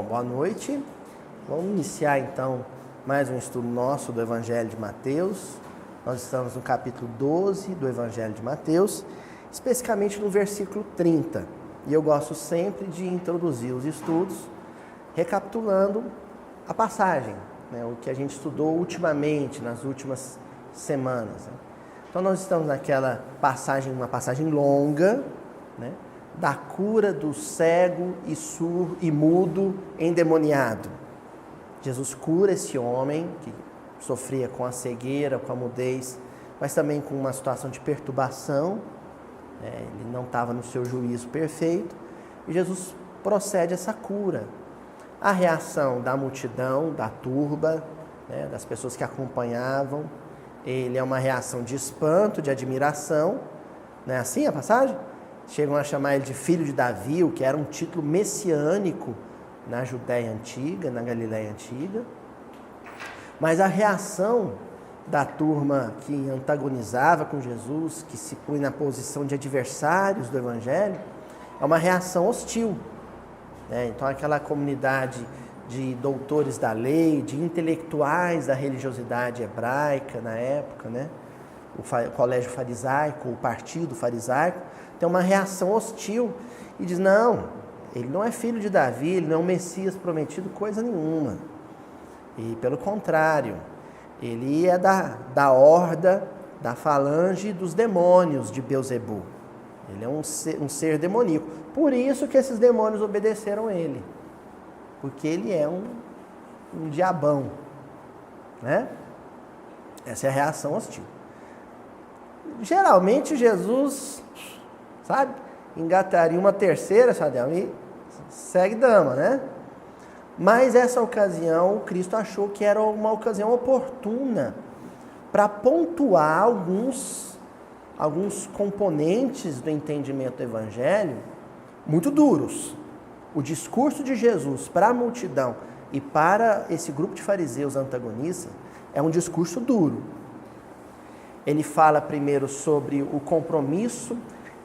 Bom, boa noite. Vamos iniciar então mais um estudo nosso do Evangelho de Mateus. Nós estamos no capítulo 12 do Evangelho de Mateus, especificamente no versículo 30. E eu gosto sempre de introduzir os estudos recapitulando a passagem, o que a gente estudou ultimamente, nas últimas semanas. Então nós estamos naquela passagem, uma passagem longa, da cura do cego e surdo e mudo endemoniado. Jesus cura esse homem que sofria com a cegueira, com a mudez, mas também com uma situação de perturbação. Ele não estava no seu juízo perfeito. E Jesus procede a essa cura. A reação da multidão, da turba, das pessoas que acompanhavam, ele é uma reação de espanto, de admiração. Não é assim a passagem? Chegam a chamar ele de filho de Davi, o que era um título messiânico na Judéia antiga, na Galiléia antiga. Mas a reação da turma que antagonizava com Jesus, que se põe na posição de adversários do Evangelho, é uma reação hostil. Então aquela comunidade de doutores da lei, de intelectuais da religiosidade hebraica na época, o colégio farisaico, o partido farisaico, tem uma reação hostil e diz, não, ele não é filho de Davi, ele não é um Messias prometido, coisa nenhuma. E pelo contrário, ele é da horda, da falange dos demônios de Beelzebu. Ele é um ser demoníaco. Por isso que esses demônios obedeceram ele. Porque ele é um diabão. Essa é a reação hostil. Geralmente Jesus, engataria uma terceira, e segue dama, Mas essa ocasião, Cristo achou que era uma ocasião oportuna para pontuar alguns componentes do entendimento do Evangelho muito duros. O discurso de Jesus para a multidão e para esse grupo de fariseus antagonistas é um discurso duro. Ele fala primeiro sobre o compromisso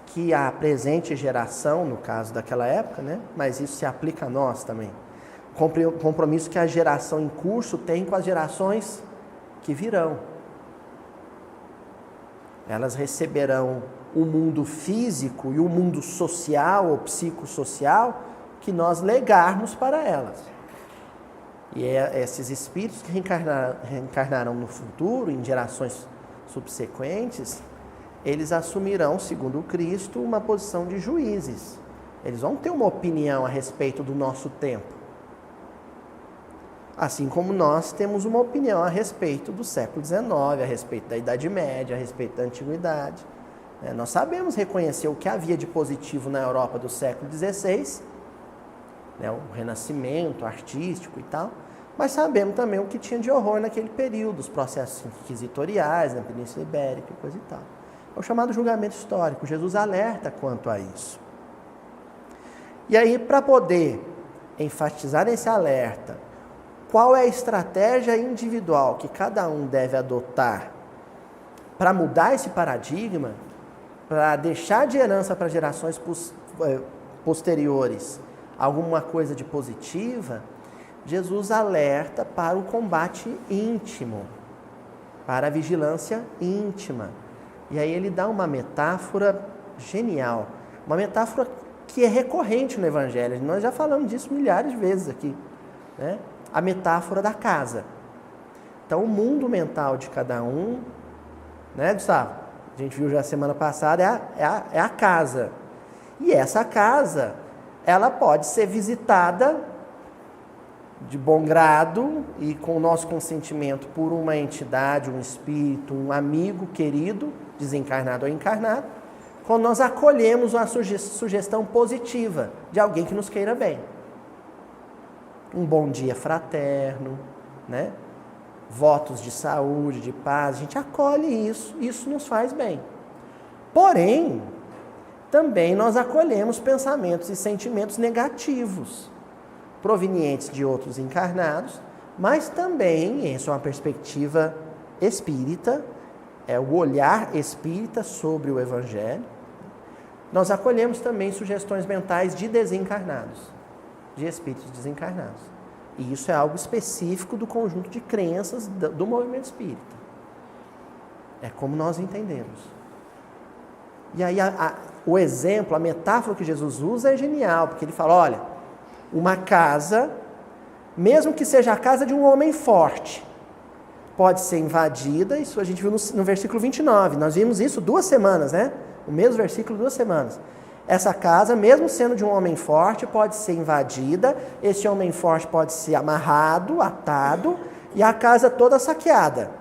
que a presente geração, no caso daquela época, mas isso se aplica a nós também. Compromisso que a geração em curso tem com as gerações que virão. Elas receberão o mundo físico e o mundo social ou psicossocial que nós legarmos para elas. E esses espíritos que reencarnarão no futuro, em gerações subsequentes, eles assumirão, segundo Cristo, uma posição de juízes. Eles vão ter uma opinião a respeito do nosso tempo. Assim como nós temos uma opinião a respeito do século XIX, a respeito da Idade Média, a respeito da Antiguidade. Nós sabemos reconhecer o que havia de positivo na Europa do século XVI, o Renascimento artístico e tal, mas sabemos também o que tinha de horror naquele período, os processos inquisitoriais na Península Ibérica e coisa e tal. É o chamado julgamento histórico. Jesus alerta quanto a isso. E aí, para poder enfatizar esse alerta, qual é a estratégia individual que cada um deve adotar para mudar esse paradigma, para deixar de herança para gerações posteriores alguma coisa de positiva? Jesus alerta para o combate íntimo, para a vigilância íntima. E aí ele dá uma metáfora genial, uma metáfora que é recorrente no Evangelho. Nós já falamos disso milhares de vezes aqui, A metáfora da casa. Então, o mundo mental de cada um, Gustavo? A gente viu já semana passada, é a casa. E essa casa, ela pode ser visitada de bom grado e com o nosso consentimento por uma entidade, um espírito, um amigo querido, desencarnado ou encarnado, quando nós acolhemos uma sugestão positiva de alguém que nos queira bem. Um bom dia fraterno, votos de saúde, de paz, a gente acolhe isso nos faz bem. Porém, também nós acolhemos pensamentos e sentimentos negativos, provenientes de outros encarnados, mas também, isso é uma perspectiva espírita, é o olhar espírita sobre o Evangelho, nós acolhemos também sugestões mentais de desencarnados. de espíritos desencarnados. E isso é algo específico do conjunto de crenças do movimento espírita. É como nós entendemos. E aí o exemplo, a metáfora que Jesus usa é genial, porque ele fala, olha, uma casa, mesmo que seja a casa de um homem forte, pode ser invadida, isso a gente viu no versículo 29, nós vimos isso 2 semanas, né? O mesmo versículo, 2 semanas. Essa casa, mesmo sendo de um homem forte, pode ser invadida, esse homem forte pode ser amarrado, atado, e a casa toda saqueada.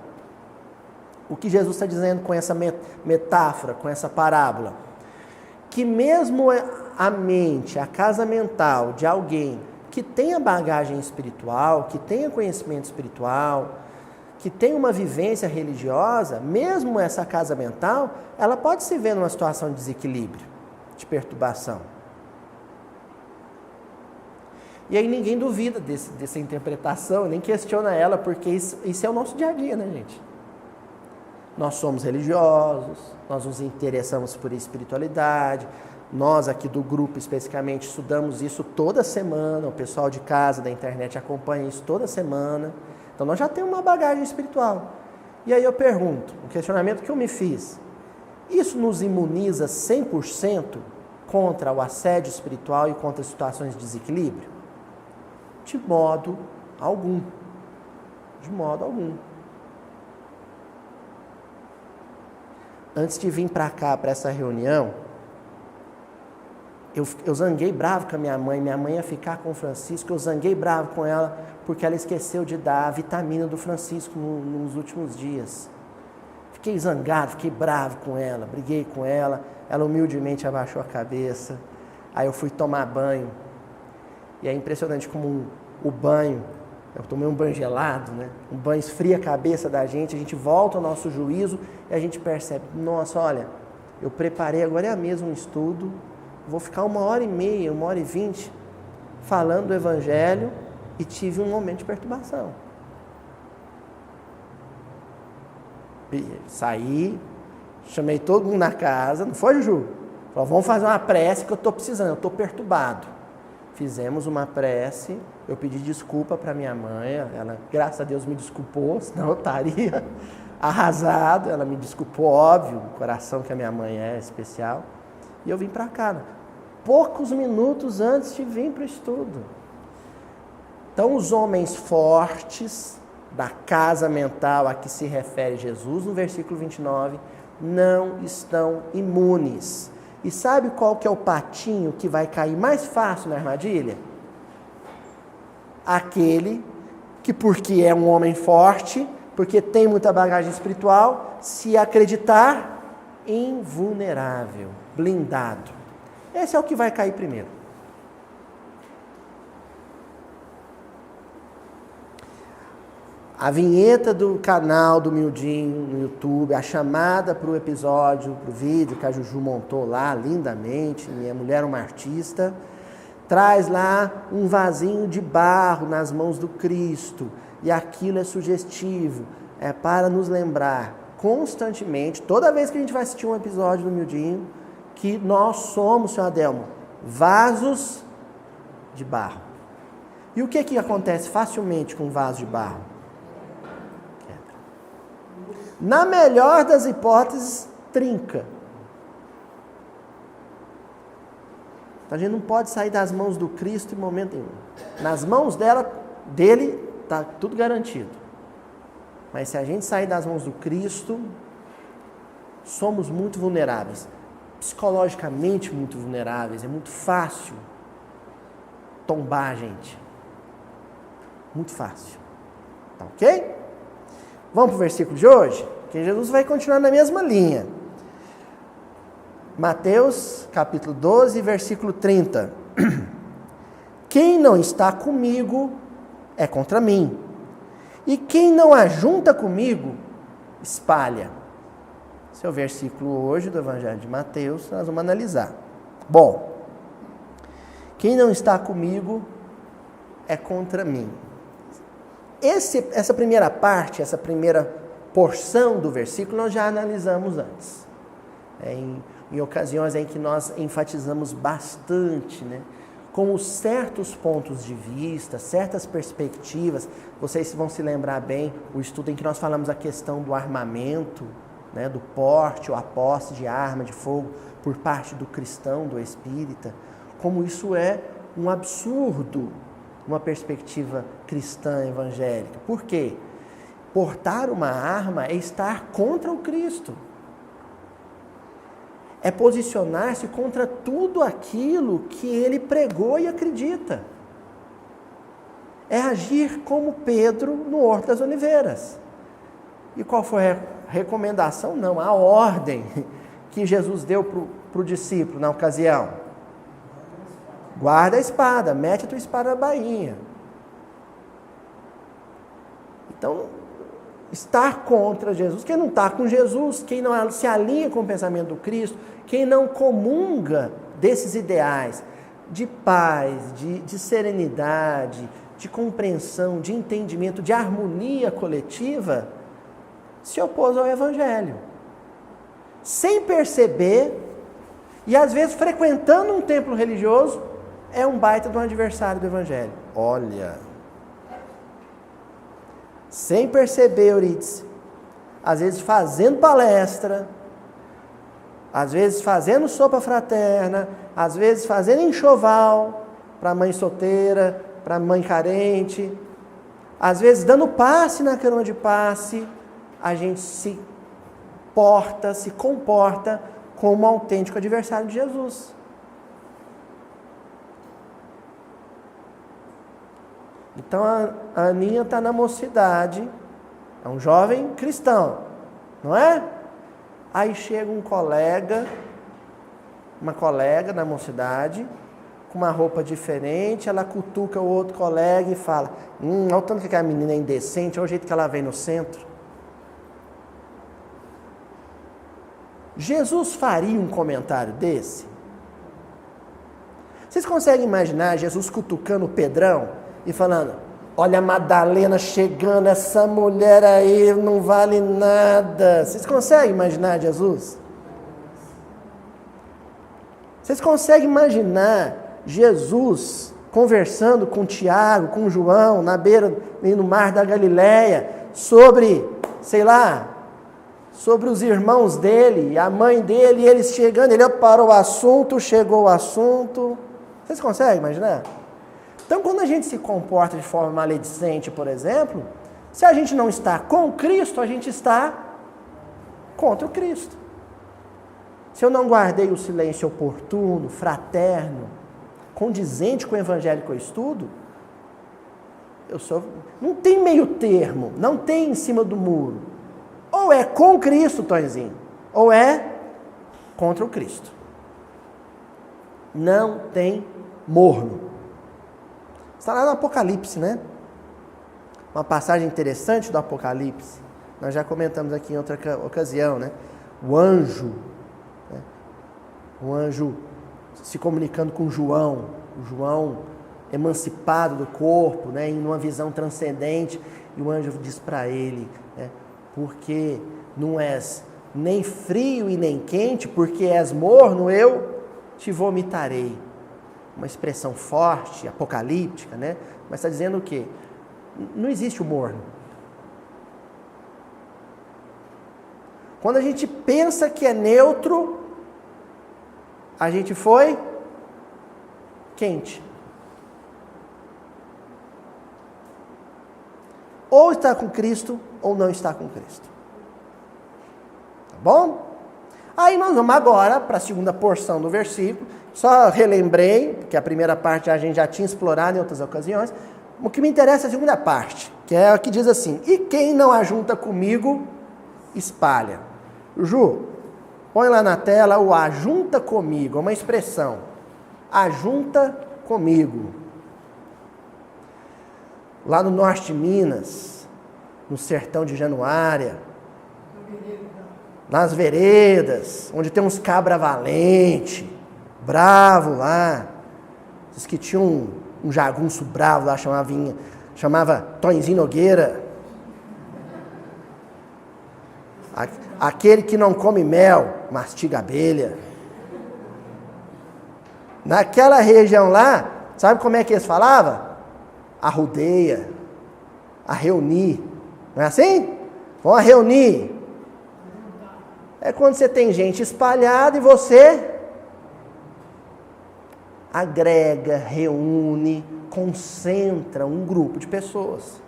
O que Jesus está dizendo com essa metáfora, com essa parábola? Que mesmo a mente, a casa mental de alguém que tenha bagagem espiritual, que tenha conhecimento espiritual, que tenha uma vivência religiosa, mesmo essa casa mental, ela pode se ver numa situação de desequilíbrio, de perturbação. E aí ninguém duvida dessa interpretação, nem questiona ela, porque isso é o nosso dia a dia, né, gente? Nós somos religiosos, nós nos interessamos por espiritualidade, nós aqui do grupo especificamente estudamos isso toda semana, o pessoal de casa, da internet acompanha isso toda semana, então nós já temos uma bagagem espiritual. E aí eu pergunto, o questionamento que eu me fiz, isso nos imuniza 100% contra o assédio espiritual e contra situações de desequilíbrio? De modo algum. De modo algum. Antes de vir para cá, para essa reunião, eu zanguei bravo com a minha mãe ia ficar com o Francisco, eu zanguei bravo com ela, porque ela esqueceu de dar a vitamina do Francisco nos últimos dias. Fiquei zangado, fiquei bravo com ela, briguei com ela, ela humildemente abaixou a cabeça, aí eu fui tomar banho, e é impressionante como o banho, eu tomei um banho gelado, né? Um banho esfria a cabeça da gente, a gente volta ao nosso juízo e a gente percebe, nossa, olha, eu preparei agora é mesmo um estudo, vou ficar 1h30, 1h20 falando do Evangelho e tive um momento de perturbação. E saí, chamei todo mundo na casa, não foi, Juju? Falei, vamos fazer uma prece que eu estou precisando, eu estou perturbado. Fizemos uma prece, eu pedi desculpa para minha mãe, ela, graças a Deus, me desculpou, senão eu estaria arrasado, ela me desculpou, óbvio, o coração que a minha mãe é especial, e eu vim para cá, poucos minutos antes de vir para o estudo. Então, os homens fortes da casa mental a que se refere Jesus, no versículo 29, não estão imunes. E sabe qual que é o patinho que vai cair mais fácil na armadilha? Aquele que, porque é um homem forte, porque tem muita bagagem espiritual, se acreditar invulnerável, blindado. Esse é o que vai cair primeiro. A vinheta do canal do Mildinho no YouTube, a chamada para o episódio, para o vídeo que a Juju montou lá lindamente, minha mulher é uma artista, traz lá um vasinho de barro nas mãos do Cristo, e aquilo é sugestivo, é para nos lembrar constantemente, toda vez que a gente vai assistir um episódio do Mildinho, que nós somos, Sr. Adelmo, vasos de barro. E o que acontece facilmente com um vaso de barro? Na melhor das hipóteses, trinca. A gente não pode sair das mãos do Cristo em momento nenhum. Nas mãos dele, está tudo garantido. Mas se a gente sair das mãos do Cristo, somos muito vulneráveis. Psicologicamente muito vulneráveis. É muito fácil tombar a gente. Muito fácil. Tá ok? Vamos para o versículo de hoje? Que Jesus vai continuar na mesma linha. Mateus, capítulo 12, versículo 30. Quem não está comigo é contra mim. E quem não ajunta comigo, espalha. Esse é o versículo hoje do Evangelho de Mateus, nós vamos analisar. Bom, quem não está comigo é contra mim. Essa primeira parte, essa primeira porção do versículo, nós já analisamos antes. Em ocasiões em que nós enfatizamos bastante, né? como certos pontos de vista, certas perspectivas. Vocês vão se lembrar bem, o estudo em que nós falamos a questão do armamento, né, do porte ou a posse de arma de fogo por parte do cristão, do espírita, como isso é um absurdo, uma perspectiva cristã evangélica. Por quê? Portar uma arma é estar contra o Cristo. É posicionar-se contra tudo aquilo que ele pregou e acredita. É agir como Pedro no Horto das Oliveiras. E qual foi a recomendação? Não, a ordem que Jesus deu para o discípulo na ocasião. Guarda a espada, mete a tua espada na bainha. Então, estar contra Jesus, quem não está com Jesus, quem não se alinha com o pensamento do Cristo, quem não comunga desses ideais de paz, de serenidade, de compreensão, de entendimento, de harmonia coletiva, se opôs ao Evangelho. Sem perceber, e às vezes frequentando um templo religioso, é um baita de um adversário do Evangelho. Olha, sem perceber, Eurídice, às vezes fazendo palestra, às vezes fazendo sopa fraterna, às vezes fazendo enxoval para mãe solteira, para mãe carente, às vezes dando passe na cama de passe, a gente se comporta como um autêntico adversário de Jesus. Então a Aninha está na mocidade, é um jovem cristão, não é? Aí chega uma colega na mocidade, com uma roupa diferente, ela cutuca o outro colega e fala, olha o tanto que aquela menina é indecente, olha o jeito que ela vem no centro. Jesus faria um comentário desse? Vocês conseguem imaginar Jesus cutucando o Pedrão e falando, olha a Madalena chegando, essa mulher aí não vale nada. Vocês conseguem imaginar Jesus? Vocês conseguem imaginar Jesus conversando com Tiago, com João, na beira, no mar da Galileia, sobre, sei lá, sobre os irmãos dele, a mãe dele, e eles chegando, ele parou o assunto, chegou o assunto. Vocês conseguem imaginar? Então, quando a gente se comporta de forma maledicente, por exemplo, se a gente não está com Cristo, a gente está contra o Cristo. Se eu não guardei o silêncio oportuno, fraterno, condizente com o evangelho que eu estudo, não tem meio termo, não tem em cima do muro. Ou é com Cristo, Tonzinho, ou é contra o Cristo. Não tem morno. Está lá no Apocalipse, né? Uma passagem interessante do Apocalipse. Nós já comentamos aqui em outra ocasião, né? O anjo se comunicando com João, o João emancipado do corpo, né? Em uma visão transcendente, e o anjo diz para ele, né? Porque não és nem frio e nem quente, porque és morno, eu te vomitarei. Uma expressão forte, apocalíptica, né? Mas está dizendo o quê? Não existe o morno. Quando a gente pensa que é neutro, a gente foi quente. Ou está com Cristo, ou não está com Cristo. Tá bom? Aí nós vamos agora para a segunda porção do versículo. Só relembrei, que a primeira parte a gente já tinha explorado em outras ocasiões. O que me interessa é a segunda parte, que é a que diz assim, e quem não ajunta comigo, espalha. Ju, põe lá na tela o ajunta comigo, é uma expressão. Ajunta comigo. Lá no norte de Minas, no sertão de Januária, nas veredas, onde tem uns cabra valente, bravo lá, diz que tinha um jagunço bravo lá, chamava Tonzinho Nogueira, aquele que não come mel, mastiga abelha. Naquela região lá, Sabe como é que eles falavam? Arrudeia, a reunir. Não é assim? Vamos reunir. É quando você tem gente espalhada e você agrega, reúne, concentra um grupo de pessoas.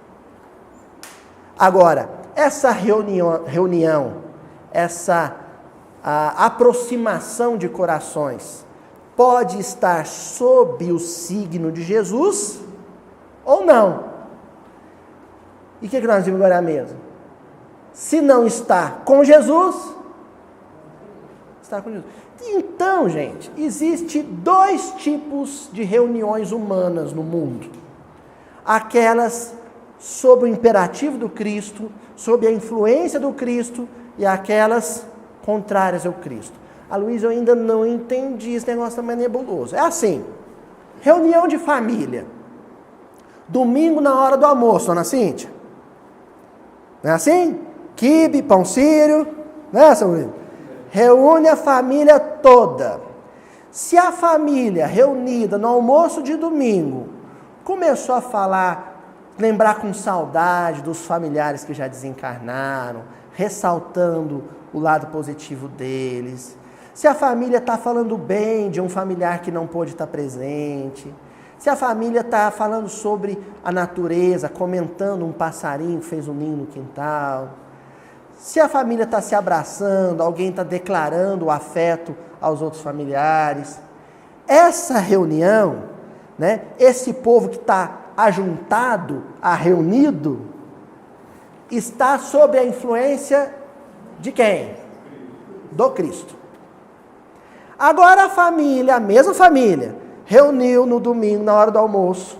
Agora, essa reunião, essa aproximação de corações, pode estar sob o signo de Jesus ou não. E o que nós vimos agora mesmo? Se não está com Jesus, está com Jesus. Então, gente, existe 2 tipos de reuniões humanas no mundo. Aquelas sob o imperativo do Cristo, sob a influência do Cristo, e aquelas contrárias ao Cristo. A Luísa, eu ainda não entendi, esse negócio também é nebuloso. É assim, reunião de família. Domingo na hora do almoço, dona Cíntia. Não é assim? Quibe, pão sírio, né, seu Luiz? Reúne a família toda. Se a família reunida no almoço de domingo começou a falar, lembrar com saudade dos familiares que já desencarnaram, ressaltando o lado positivo deles. Se a família está falando bem de um familiar que não pôde estar presente. Se a família está falando sobre a natureza, comentando um passarinho que fez um ninho no quintal. Se a família está se abraçando, alguém está declarando o afeto aos outros familiares. Essa reunião, né, esse povo que está ajuntado, reunido, está sob a influência de quem? Do Cristo. Agora a família, a mesma família, reuniu no domingo, na hora do almoço,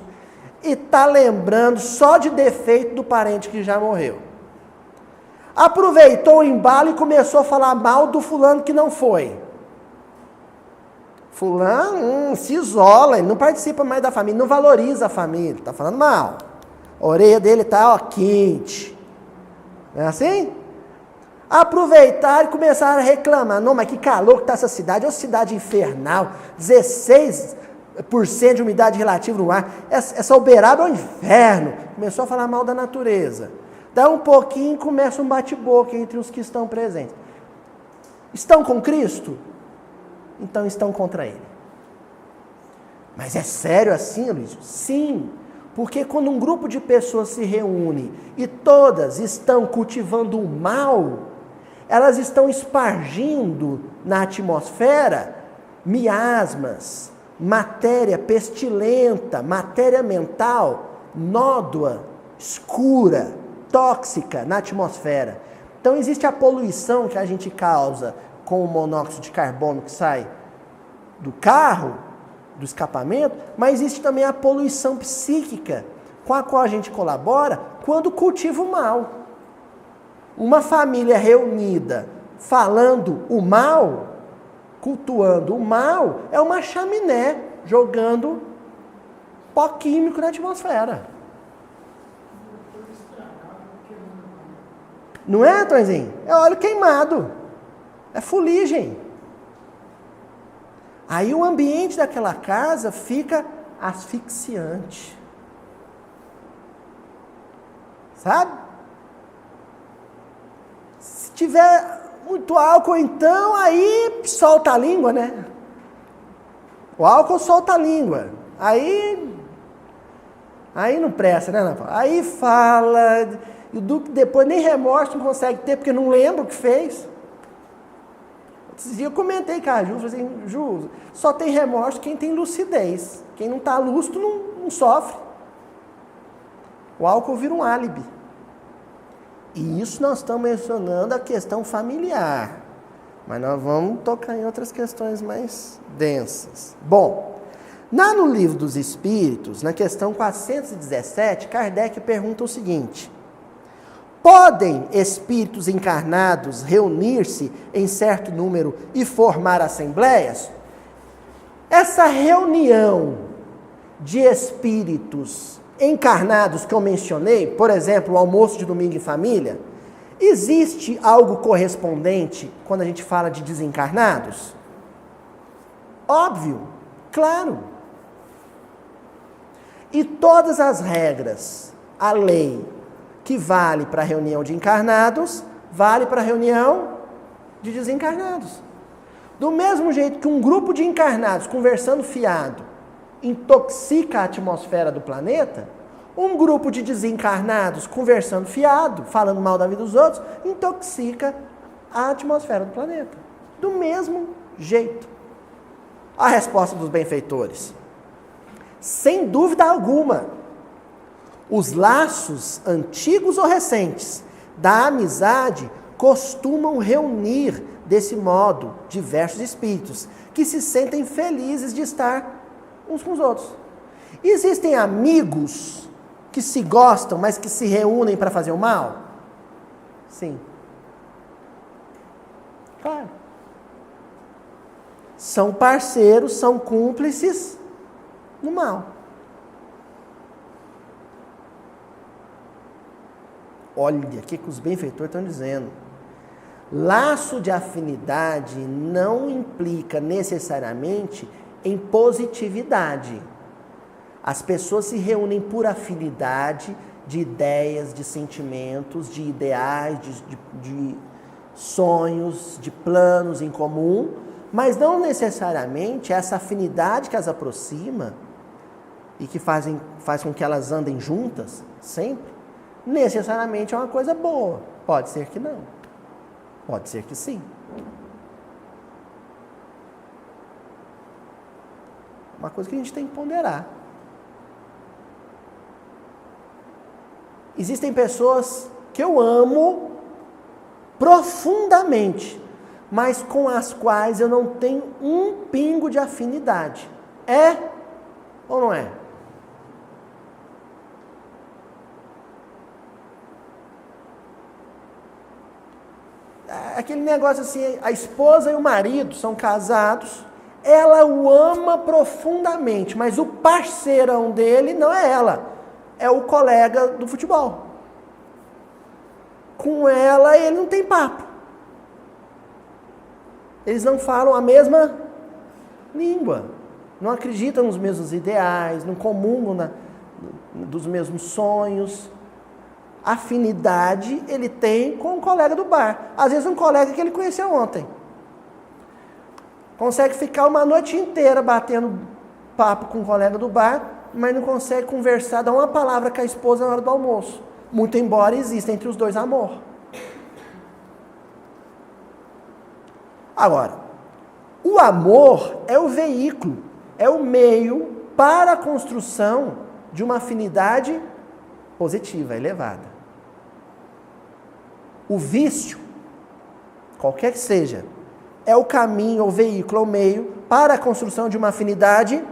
e está lembrando só de defeito do parente que já morreu. Aproveitou o embalo e começou a falar mal do fulano que não foi. Fulano se isola, ele não participa mais da família, não valoriza a família, está falando mal. A orelha dele está quente. Não é assim? Aproveitaram e começaram a reclamar. Não, mas que calor que está essa cidade, é uma cidade infernal, 16% de umidade relativa no ar, essa uberaba é um inferno. Começou a falar mal da natureza. Dá um pouquinho e começa um bate-boca entre os que estão presentes. Estão com Cristo? Então estão contra Ele. Mas é sério assim, Luiz? Sim, porque quando um grupo de pessoas se reúne e todas estão cultivando o mal, elas estão espargindo na atmosfera miasmas, matéria pestilenta, matéria mental, nódoa, escura, tóxica na atmosfera. Então existe a poluição que a gente causa com o monóxido de carbono que sai do carro, do escapamento, mas existe também a poluição psíquica com a qual a gente colabora quando cultiva o mal. Uma família reunida falando o mal, cultuando o mal, é uma chaminé jogando pó químico na atmosfera. Não é, Tonzinho? É óleo queimado. É fuligem. Aí o ambiente daquela casa fica asfixiante. Sabe? Se tiver muito álcool, então, aí solta a língua, né? O álcool solta a língua. Aí não presta, né, Ana? Aí fala... E o Duque depois nem remorso não consegue ter, porque não lembra o que fez. Esses dias eu comentei com a Ju, falei assim, Ju, só tem remorso quem tem lucidez. Quem não está lúcido não sofre. O álcool vira um álibi. E isso nós estamos mencionando a questão familiar. Mas nós vamos tocar em outras questões mais densas. Bom, no Livro dos Espíritos, na questão 417, Kardec pergunta o seguinte: podem espíritos encarnados reunir-se em certo número e formar assembleias? Essa reunião de espíritos encarnados que eu mencionei, por exemplo, o almoço de domingo em família, existe algo correspondente quando a gente fala de desencarnados? Óbvio, claro. E todas as regras, a lei que vale para a reunião de encarnados, vale para a reunião de desencarnados. Do mesmo jeito que um grupo de encarnados conversando fiado intoxica a atmosfera do planeta, um grupo de desencarnados conversando fiado, falando mal da vida dos outros, intoxica a atmosfera do planeta. Do mesmo jeito. A resposta dos benfeitores. Sem dúvida alguma, os laços antigos ou recentes da amizade costumam reunir desse modo diversos espíritos que se sentem felizes de estar uns com os outros. Existem amigos que se gostam, mas que se reúnem para fazer o mal? Sim. Claro. São parceiros, são cúmplices no mal. Olha o que os benfeitores estão dizendo. Laço de afinidade não implica necessariamente em positividade. As pessoas se reúnem por afinidade de ideias, de sentimentos, de ideais, de sonhos, de planos em comum, mas não necessariamente essa afinidade que as aproxima e que faz com que elas andem juntas, sempre, necessariamente é uma coisa boa. Pode ser que não. Pode ser que sim. Uma coisa que a gente tem que ponderar. Existem pessoas que eu amo profundamente, mas com as quais eu não tenho um pingo de afinidade. É ou não é? Aquele negócio assim, a esposa e o marido são casados, ela o ama profundamente, mas o parceirão dele não é ela, é o colega do futebol. Com ela ele não tem papo. Eles não falam a mesma língua, não acreditam nos mesmos ideais, não comungam dos mesmos sonhos. Afinidade ele tem com um colega do bar. Às vezes um colega que ele conheceu ontem. Consegue ficar uma noite inteira batendo papo com um colega do bar, mas não consegue conversar, dar uma palavra com a esposa na hora do almoço. Muito embora exista entre os dois amor. Agora, o amor é o veículo, é o meio para a construção de uma afinidade positiva, elevada. O vício, qualquer que seja, é o caminho, o veículo, o meio para a construção de uma afinidade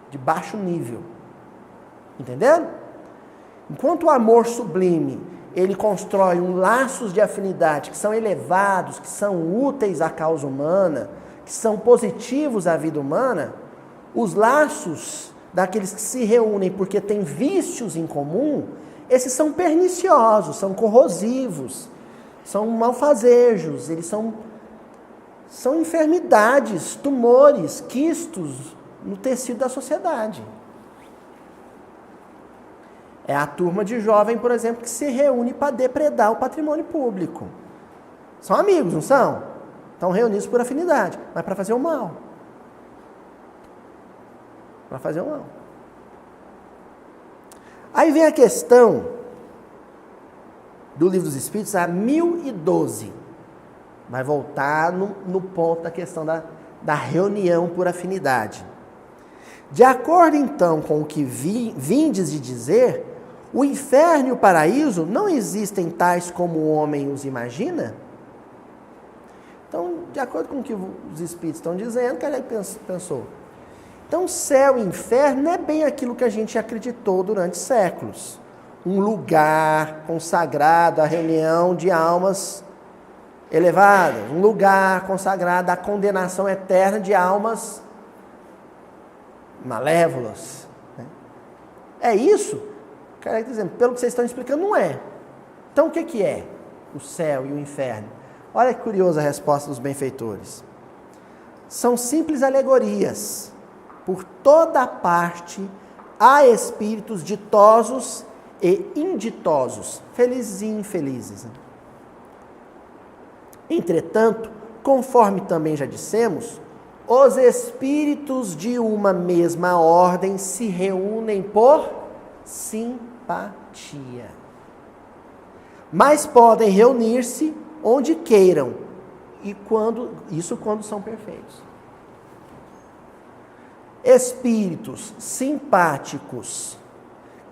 de baixo nível. Entendendo? Enquanto o amor sublime, ele constrói laços de afinidade que são elevados, que são úteis à causa humana, que são positivos à vida humana, os laços daqueles que se reúnem porque têm vícios em comum, esses são perniciosos, são corrosivos, são malfazejos, eles são enfermidades, tumores, quistos no tecido da sociedade. É a turma de jovem, por exemplo, que se reúne para depredar o patrimônio público. São amigos, não são? Estão reunidos por afinidade, mas para fazer o mal. Para fazer o mal. Aí vem a questão do Livro dos Espíritos, a 1012. Vai voltar no ponto da questão da reunião por afinidade. De acordo, então, com o que vindes de dizer, o inferno e o paraíso não existem tais como o homem os imagina? Então, de acordo com o que os Espíritos estão dizendo, que ele pensou. Então, céu e inferno não é bem aquilo que a gente acreditou durante séculos. Um lugar consagrado à reunião de almas elevadas. Um lugar consagrado à condenação eterna de almas malévolas. É isso? Cara, dizendo, pelo que vocês estão explicando, não é. Então, o que é o céu e o inferno? Olha que curiosa a resposta dos benfeitores. São simples alegorias. Por toda parte há espíritos ditosos e inditosos, felizes e infelizes. Entretanto, conforme também já dissemos, os espíritos de uma mesma ordem se reúnem por simpatia. Mas podem reunir-se onde queiram, e quando são perfeitos. Espíritos simpáticos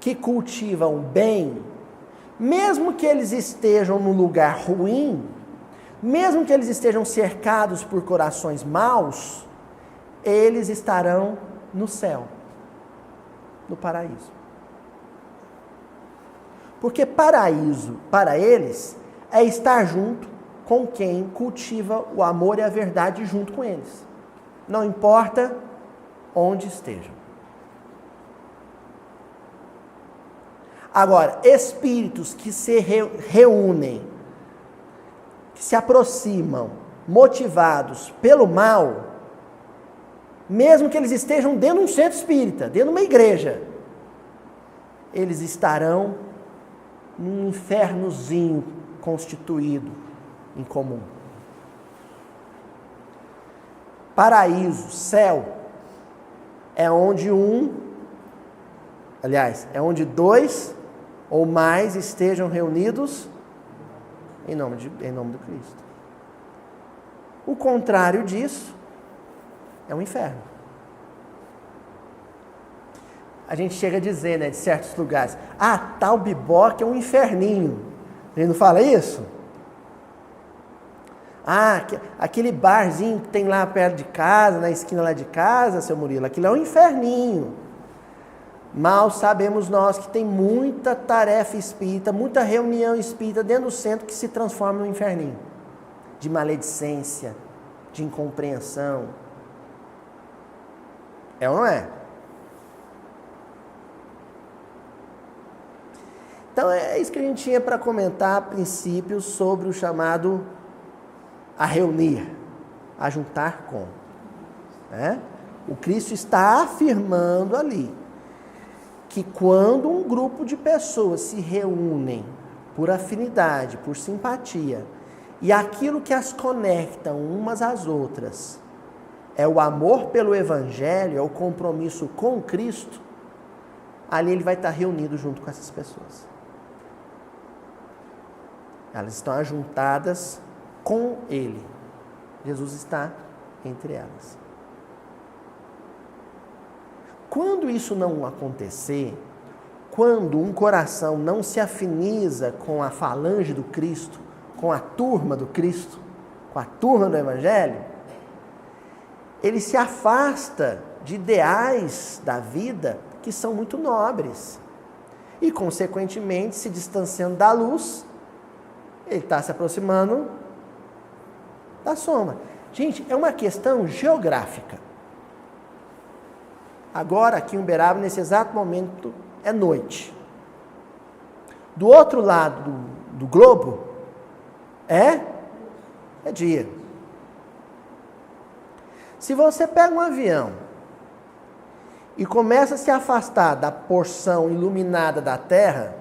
que cultivam o bem, mesmo que eles estejam num lugar ruim, mesmo que eles estejam cercados por corações maus, eles estarão no céu, no paraíso. Porque paraíso, para eles, é estar junto com quem cultiva o amor e a verdade junto com eles. Não importa onde estejam. Agora, espíritos que se reúnem, que se aproximam, motivados pelo mal, mesmo que eles estejam dentro de um centro espírita, dentro de uma igreja, eles estarão num infernozinho constituído em comum. Paraíso, céu, é onde é onde dois ou mais estejam reunidos em nome do Cristo. O contrário disso é o inferno. A gente chega a dizer, de certos lugares, tal Biboca é um inferninho. A gente não fala isso? Aquele barzinho que tem lá perto de casa, na esquina lá de casa, seu Murilo, aquilo é um inferninho. Mal sabemos nós que tem muita tarefa espírita, muita reunião espírita dentro do centro que se transforma num inferninho. De maledicência, de incompreensão. É ou não é? Então é isso que a gente tinha para comentar a princípio sobre o chamado a reunir, a juntar com. O Cristo está afirmando ali que quando um grupo de pessoas se reúnem por afinidade, por simpatia, e aquilo que as conectam umas às outras é o amor pelo Evangelho, é o compromisso com Cristo, ali ele vai estar reunido junto com essas pessoas. Elas estão ajuntadas com Ele. Jesus está entre elas. Quando isso não acontecer, quando um coração não se afiniza com a falange do Cristo, com a turma do Cristo, com a turma do Evangelho, ele se afasta de ideais da vida que são muito nobres. E, consequentemente, se distanciando da luz, ele está se aproximando da sombra. Gente, é uma questão geográfica. Agora, aqui em Uberaba, nesse exato momento, é noite. Do outro lado do globo, é dia. Se você pega um avião e começa a se afastar da porção iluminada da Terra,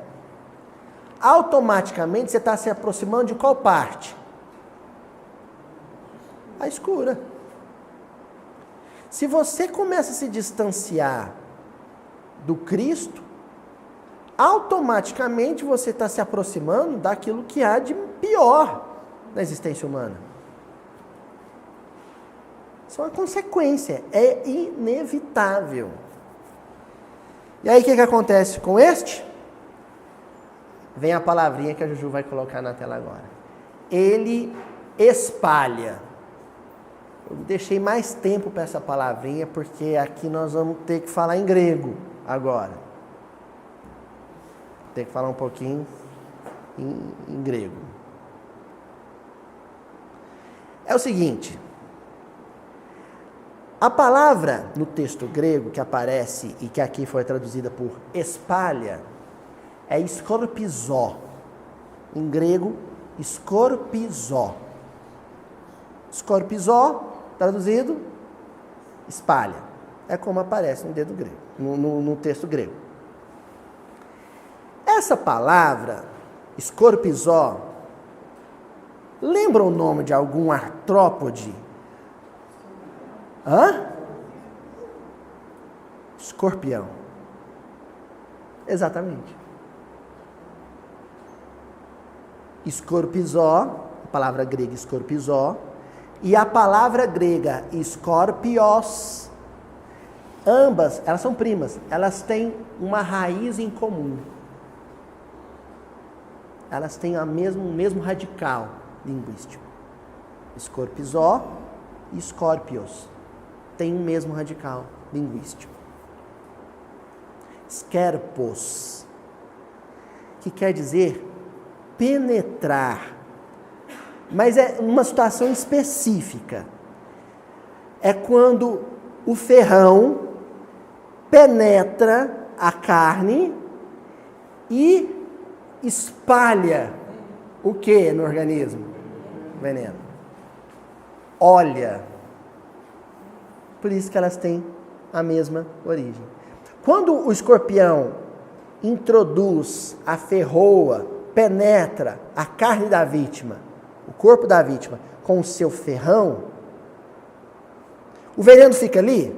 automaticamente você está se aproximando de qual parte? A escura. Se você começa a se distanciar do Cristo, automaticamente você está se aproximando daquilo que há de pior na existência humana. Isso é uma consequência, é inevitável. E aí o que acontece com este? Vem a palavrinha que a Juju vai colocar na tela agora. Ele espalha. Eu deixei mais tempo para essa palavrinha, porque aqui nós vamos ter que falar em grego agora. Tem que falar um pouquinho em grego. É o seguinte. A palavra no texto grego que aparece e que aqui foi traduzida por espalha é skorpizó. Em grego, skorpizó. Skorpizó, traduzido, espalha. É como aparece no dedo grego, no texto grego. Essa palavra, escorpizó, lembra o nome de algum artrópode? Escorpião. Exatamente. Escorpizó, a palavra grega escorpizó, e a palavra grega escorpios, ambas, elas são primas, elas têm uma raiz em comum. Elas têm o mesmo radical linguístico. Escorpizó e escorpios têm o mesmo radical linguístico. Skerpos, que quer dizer penetrar, mas é uma situação específica. É quando o ferrão penetra a carne e espalha o que no organismo? Veneno. Olha. Por isso que elas têm a mesma origem. Quando o escorpião introduz, aferroa, penetra a carne da vítima, o corpo da vítima, com o seu ferrão, o veneno fica ali.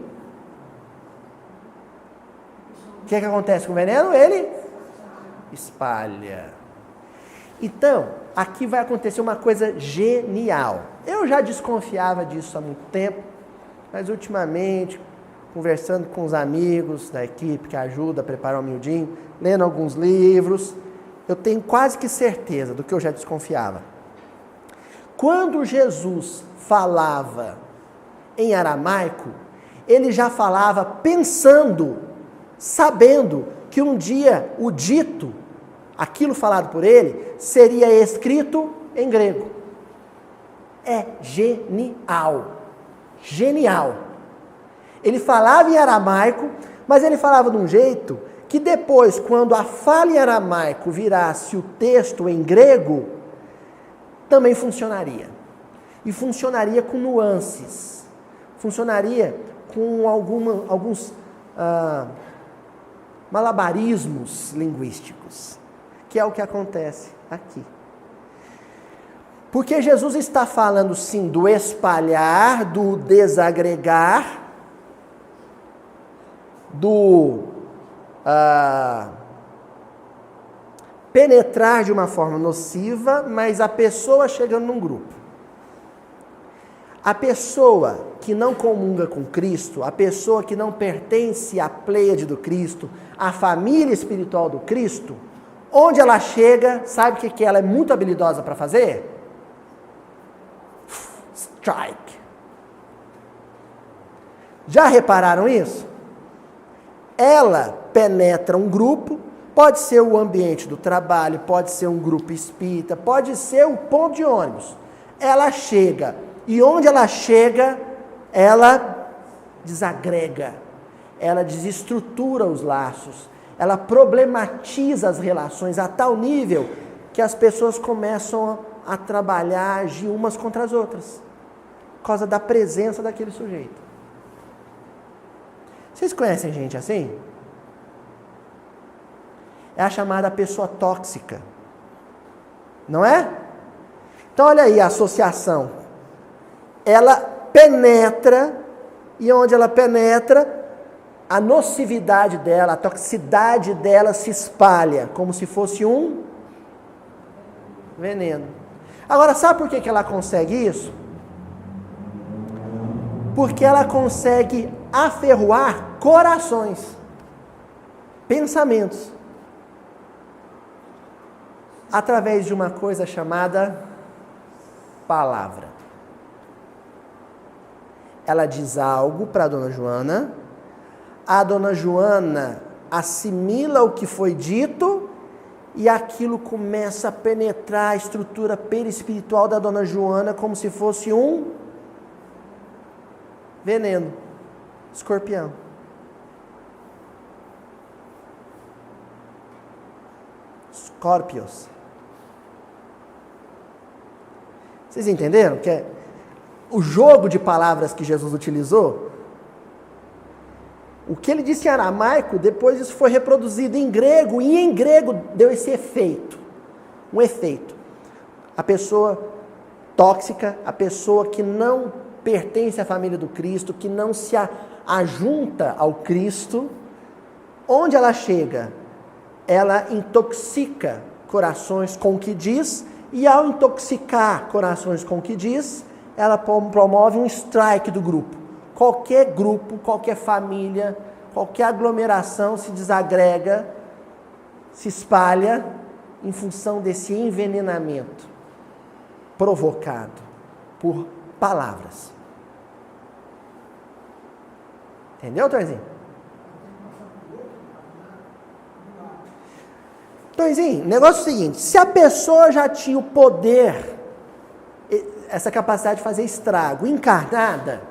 O que acontece com o veneno? Ele espalha. Então, aqui vai acontecer uma coisa genial. Eu já desconfiava disso há muito tempo, mas ultimamente, conversando com os amigos da equipe que ajuda a preparar o miudinho, lendo alguns livros, eu tenho quase que certeza do que eu já desconfiava. Quando Jesus falava em aramaico, ele já falava pensando, sabendo que um dia o dito, aquilo falado por ele, seria escrito em grego. É genial. Genial. Ele falava em aramaico, mas ele falava de um jeito que depois, quando a fala em aramaico virasse o texto em grego, também funcionaria. E funcionaria com nuances. Funcionaria com alguns malabarismos linguísticos, que é o que acontece aqui. Porque Jesus está falando, sim, do espalhar, do desagregar, do penetrar de uma forma nociva, mas a pessoa chegando num grupo. A pessoa que não comunga com Cristo, a pessoa que não pertence à pleiade do Cristo, à família espiritual do Cristo, onde ela chega, sabe o que ela é muito habilidosa para fazer? Strike. Já repararam isso? Ela penetra um grupo, pode ser o ambiente do trabalho, pode ser um grupo espírita, pode ser o ponto de ônibus. Ela chega, e onde ela chega, ela desagrega, ela desestrutura os laços, ela problematiza as relações a tal nível que as pessoas começam a trabalhar, agir umas contra as outras, por causa da presença daquele sujeito. Vocês conhecem gente assim? É a chamada pessoa tóxica. Não é? Então olha aí a associação. Ela penetra, e onde ela penetra, a nocividade dela, a toxicidade dela se espalha, como se fosse um veneno. Agora, sabe por que ela consegue isso? Porque ela consegue aferroar corações, pensamentos, através de uma coisa chamada palavra. Ela diz algo para a dona Joana assimila o que foi dito e aquilo começa a penetrar a estrutura perispiritual da dona Joana como se fosse um veneno, escorpião. Escorpios. Vocês entenderam que é o jogo de palavras que Jesus utilizou? O que ele disse em aramaico, depois isso foi reproduzido em grego, e em grego deu esse efeito. Um efeito. A pessoa tóxica, a pessoa que não pertence à família do Cristo, que não se ajunta ao Cristo, onde ela chega? Ela intoxica corações com o que diz, e ao intoxicar corações com o que diz, ela promove um strike do grupo. Qualquer grupo, qualquer família, qualquer aglomeração se desagrega, se espalha em função desse envenenamento provocado por palavras. Entendeu, Tonzinho? Tonzinho, o negócio é o seguinte: se a pessoa já tinha o poder, essa capacidade de fazer estrago, encarnada,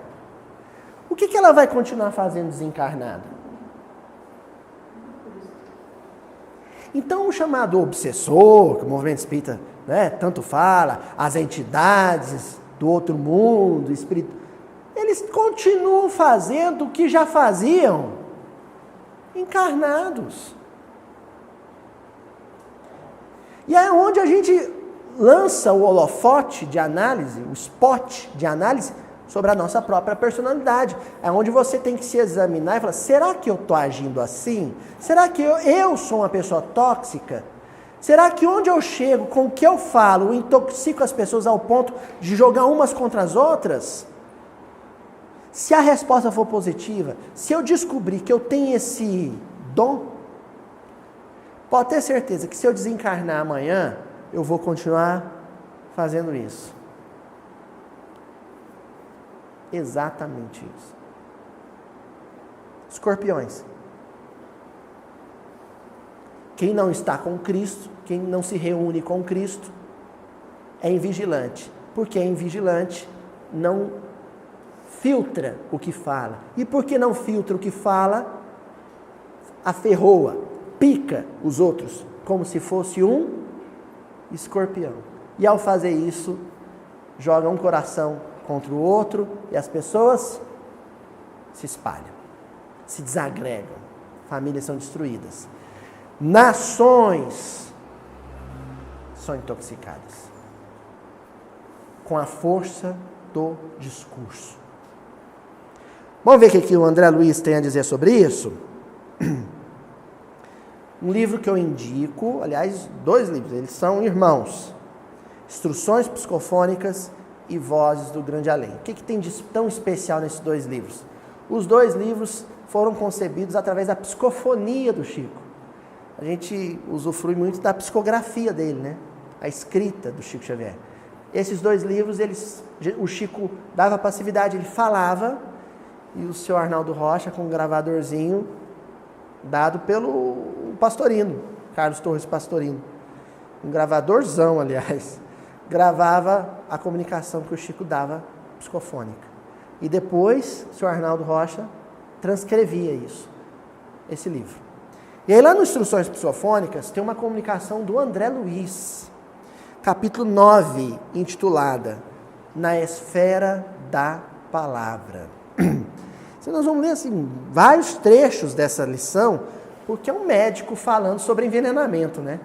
o que ela vai continuar fazendo desencarnada? Então, o chamado obsessor, que o movimento espírita, né, tanto fala, as entidades do outro mundo, espírito, eles continuam fazendo o que já faziam encarnados. E é onde a gente lança o holofote de análise, o spot de análise sobre a nossa própria personalidade. É onde você tem que se examinar e falar: será que eu estou agindo assim? Será que eu sou uma pessoa tóxica? Será que onde eu chego, com o que eu falo, eu intoxico as pessoas ao ponto de jogar umas contra as outras? Se a resposta for positiva, se eu descobrir que eu tenho esse dom, pode ter certeza que se eu desencarnar amanhã, eu vou continuar fazendo isso. Exatamente isso. Escorpiões. Quem não está com Cristo, quem não se reúne com Cristo, é invigilante. Porque é invigilante, não filtra o que fala. E porque não filtra o que fala, aferroa, pica os outros, como se fosse um escorpião. E ao fazer isso, joga um coração contra o outro e as pessoas se espalham, se desagregam, famílias são destruídas, nações são intoxicadas com a força do discurso. Vamos ver o que o André Luiz tem a dizer sobre isso? Um livro que eu indico, aliás, 2 livros, eles são irmãos: Instruções Psicofônicas e Vozes do Grande Além. O que tem de tão especial nesses 2 livros? Os 2 livros foram concebidos através da psicofonia do Chico. A gente usufrui muito da psicografia dele, né? A escrita do Chico Xavier. Esses 2 livros, o Chico dava passividade, ele falava, e o senhor Arnaldo Rocha, com um gravadorzinho, dado pelo Pastorino, Carlos Torres Pastorino, um gravadorzão, aliás, gravava a comunicação que o Chico dava psicofônica. E depois, o senhor Arnaldo Rocha transcrevia isso, esse livro. E aí lá no Instruções Psicofônicas tem uma comunicação do André Luiz, capítulo 9, intitulada Na Esfera da Palavra. Então, nós vamos ler assim, vários trechos dessa lição, porque é um médico falando sobre envenenamento, né?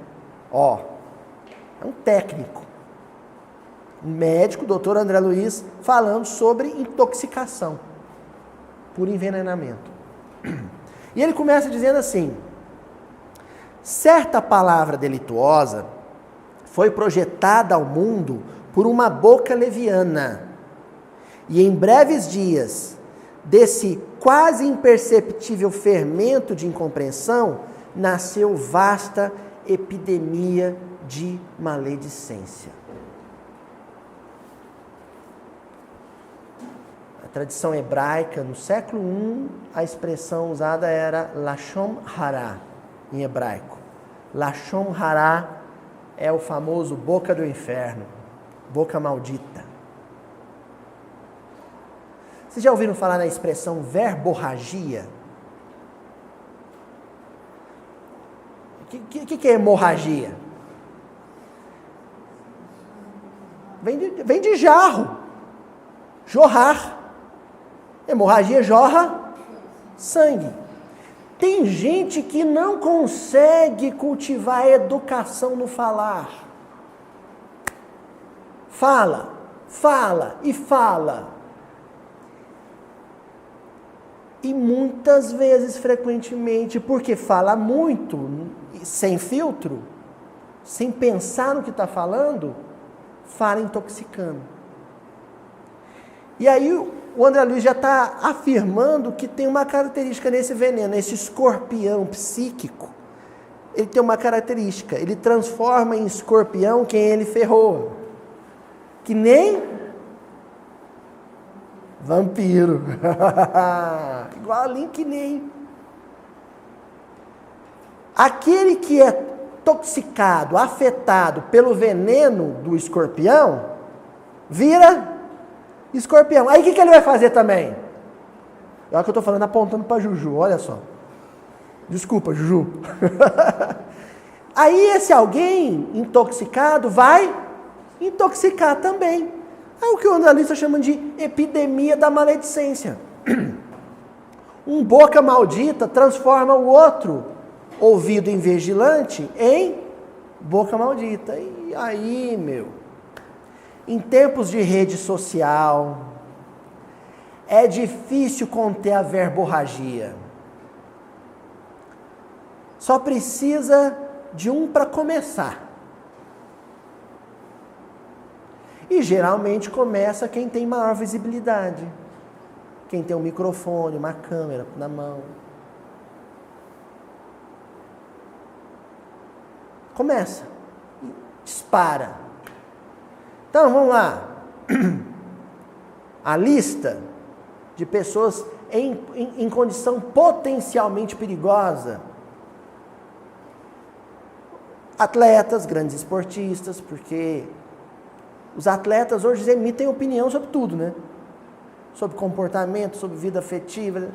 É um técnico. Um médico, doutor André Luiz, falando sobre intoxicação por envenenamento. E ele começa dizendo assim: certa palavra delituosa foi projetada ao mundo por uma boca leviana, e em breves dias, desse quase imperceptível fermento de incompreensão, nasceu vasta epidemia de maledicência. A tradição hebraica, no século I, a expressão usada era Lashon Hara, em hebraico. Lashon Hara é o famoso boca do inferno, boca maldita. Vocês já ouviram falar na expressão verborragia? O que é hemorragia? Vem de jarro. Jorrar. Hemorragia jorra sangue. Tem gente que não consegue cultivar a educação no falar. Fala, fala e fala. E muitas vezes, frequentemente, porque fala muito, sem filtro, sem pensar no que está falando, fala intoxicando. E aí o André Luiz já está afirmando que tem uma característica nesse veneno, esse escorpião psíquico. Ele tem uma característica, ele transforma em escorpião quem ele ferrou. Que nem vampiro. Igual que nem. Aquele que é toxicado, afetado pelo veneno do escorpião, vira escorpião. Aí o que ele vai fazer também? Olha o que eu estou falando, apontando para Juju, olha só. Desculpa, Juju. Aí esse alguém intoxicado vai intoxicar também. É o que o André Luiz está chamando de epidemia da maledicência. Um boca maldita transforma o outro ouvido invigilante em boca maldita. E aí, meu, em tempos de rede social, é difícil conter a verborragia. Só precisa de um para começar. E geralmente começa quem tem maior visibilidade. Quem tem um microfone, uma câmera na mão. Começa. Dispara. Então, vamos lá. A lista de pessoas em condição potencialmente perigosa. Atletas, grandes esportistas, porque os atletas hoje emitem opinião sobre tudo, né? Sobre comportamento, sobre vida afetiva.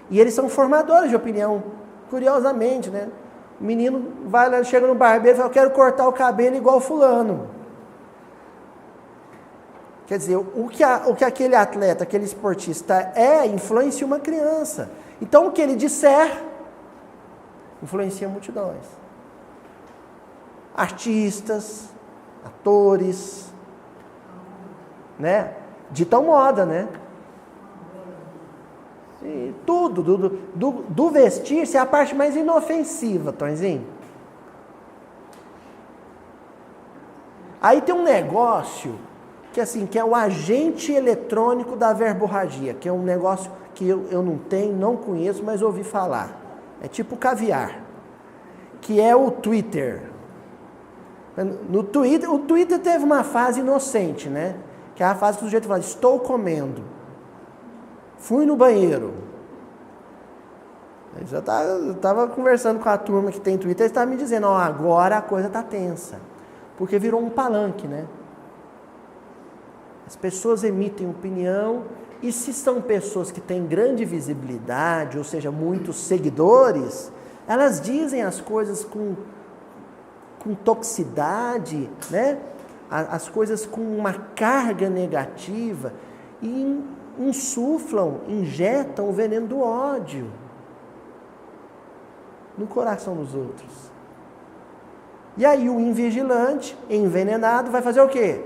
E eles são formadores de opinião, curiosamente, né? O menino vai lá, chega no barbeiro e fala, eu quero cortar o cabelo igual fulano. Quer dizer, o que aquele atleta, aquele esportista influencia uma criança. Então, o que ele disser, influencia multidões. Artistas, atores, né? Ditam moda, né? E tudo, do vestir-se é a parte mais inofensiva, Tonzinho. Aí tem um negócio que assim, que é o agente eletrônico da verborragia, que é um negócio que eu não tenho, não conheço, mas ouvi falar. É tipo caviar, que é o Twitter. No Twitter, o Twitter teve uma fase inocente, né? Que é a fase que o sujeito fala, estou comendo, fui no banheiro. Eu estava conversando com a turma que tem Twitter, eles estavam me dizendo, ó, agora a coisa está tensa, porque virou um palanque, né? As pessoas emitem opinião, e se são pessoas que têm grande visibilidade, ou seja, muitos seguidores, elas dizem as coisas com toxicidade, né? As coisas com uma carga negativa, e insuflam, injetam o veneno do ódio no coração dos outros. E aí o invigilante, envenenado, vai fazer o quê?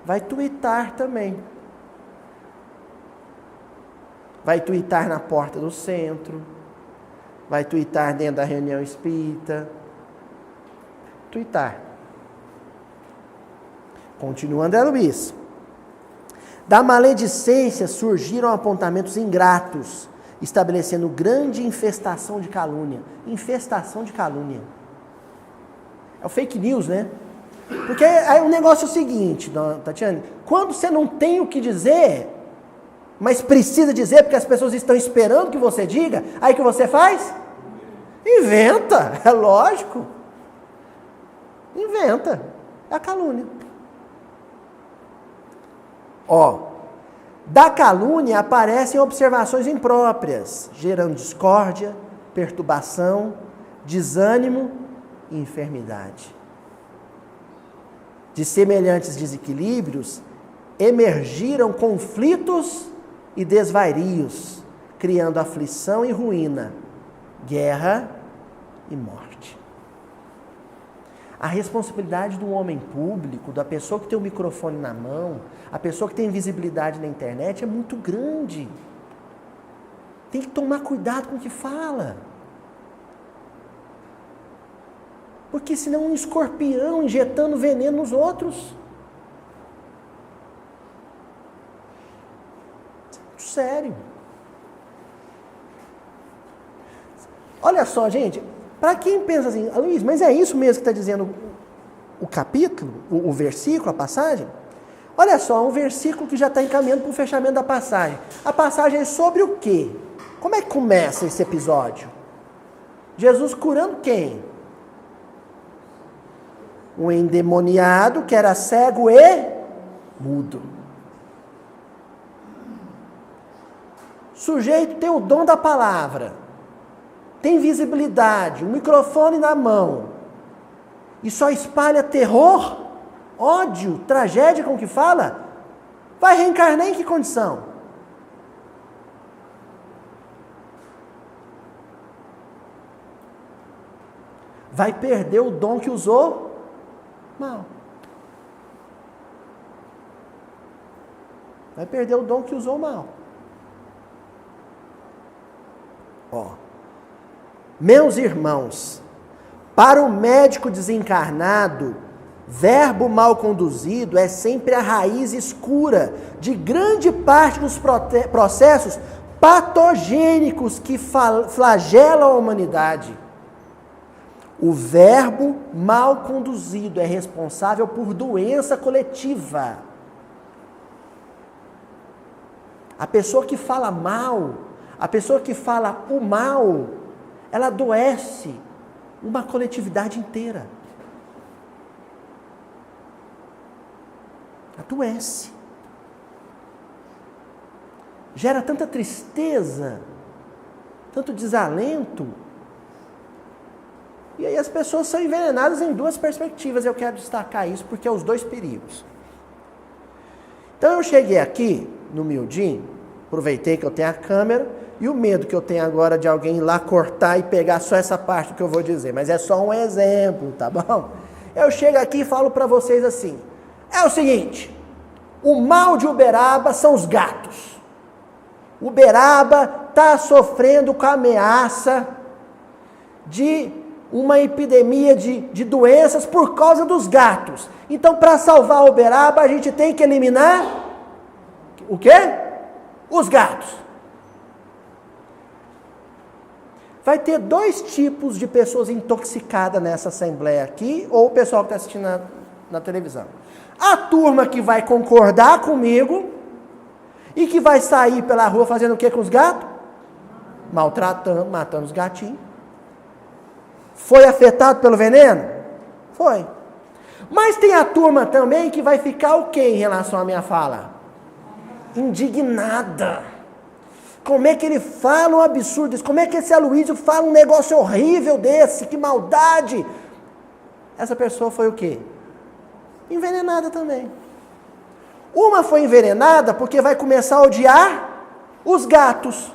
Vai tuitar também. Vai tuitar na porta do centro, vai tuitar dentro da reunião espírita. Tuitar. Continua André Luiz. Da maledicência surgiram apontamentos ingratos, estabelecendo grande infestação de calúnia. Infestação de calúnia. É o fake news, né? Porque aí o negócio é o seguinte, Tatiane, quando você não tem o que dizer, mas precisa dizer porque as pessoas estão esperando que você diga, aí o que você faz? Inventa, é lógico. Inventa, é a calúnia. Da calúnia aparecem observações impróprias, gerando discórdia, perturbação, desânimo e enfermidade. De semelhantes desequilíbrios, emergiram conflitos e desvarios, criando aflição e ruína, guerra e morte. A responsabilidade do homem público, da pessoa que tem o microfone na mão, a pessoa que tem visibilidade na internet é muito grande. Tem que tomar cuidado com o que fala. Porque senão um escorpião injetando veneno nos outros. Isso é muito sério. Olha só, gente, para quem pensa assim, Luiz, mas é isso mesmo que está dizendo o capítulo, o versículo, a passagem? Olha só, um versículo que já está encaminhando para o fechamento da passagem. A passagem é sobre o quê? Como é que começa esse episódio? Jesus curando quem? Um endemoniado que era cego e mudo. O sujeito tem o dom da palavra, tem visibilidade, um microfone na mão, e só espalha terror, ódio, tragédia com o que fala, vai reencarnar em que condição? Vai perder o dom que usou mal. Vai perder o dom que usou mal. Ó, meus irmãos, para o médico desencarnado, verbo mal conduzido é sempre a raiz escura de grande parte dos processos patogênicos que flagelam a humanidade. O verbo mal conduzido é responsável por doença coletiva. A pessoa que fala mal, a pessoa que fala o mal, ela adoece uma coletividade inteira. Adoece. Gera tanta tristeza, tanto desalento. E aí as pessoas são envenenadas em duas perspectivas. Eu quero destacar isso porque é os dois perigos. Então eu cheguei aqui no miudinho, aproveitei que eu tenho a câmera, e o medo que eu tenho agora de alguém ir lá cortar e pegar só essa parte do que eu vou dizer, mas é só um exemplo, tá bom? Eu chego aqui e falo para vocês assim, é o seguinte, o mal de Uberaba são os gatos. Uberaba está sofrendo com a ameaça de uma epidemia de doenças por causa dos gatos. Então, para salvar Uberaba, a gente tem que eliminar o quê? Os gatos. Vai ter dois tipos de pessoas intoxicadas nessa assembleia aqui, ou o pessoal que está assistindo na televisão. A turma que vai concordar comigo e que vai sair pela rua fazendo o que com os gatos? Maltratando, matando os gatinhos. Foi afetado pelo veneno? Foi. Mas tem a turma também que vai ficar o quê em relação à minha fala? Indignada. Como é que ele fala um absurdo desse? Como é que esse Aloysio fala um negócio horrível desse? Que maldade! Essa pessoa foi o quê? Envenenada também. Uma foi envenenada porque vai começar a odiar os gatos.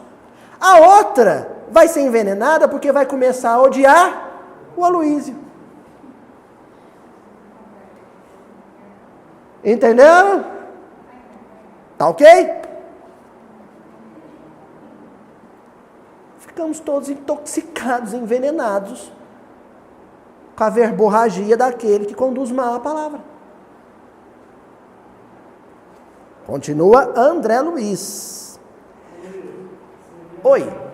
A outra vai ser envenenada porque vai começar a odiar o Aloysio. Entenderam? Tá ok? Ficamos todos intoxicados, envenenados com a verborragia daquele que conduz mal a palavra. Continua André Luiz. Oi.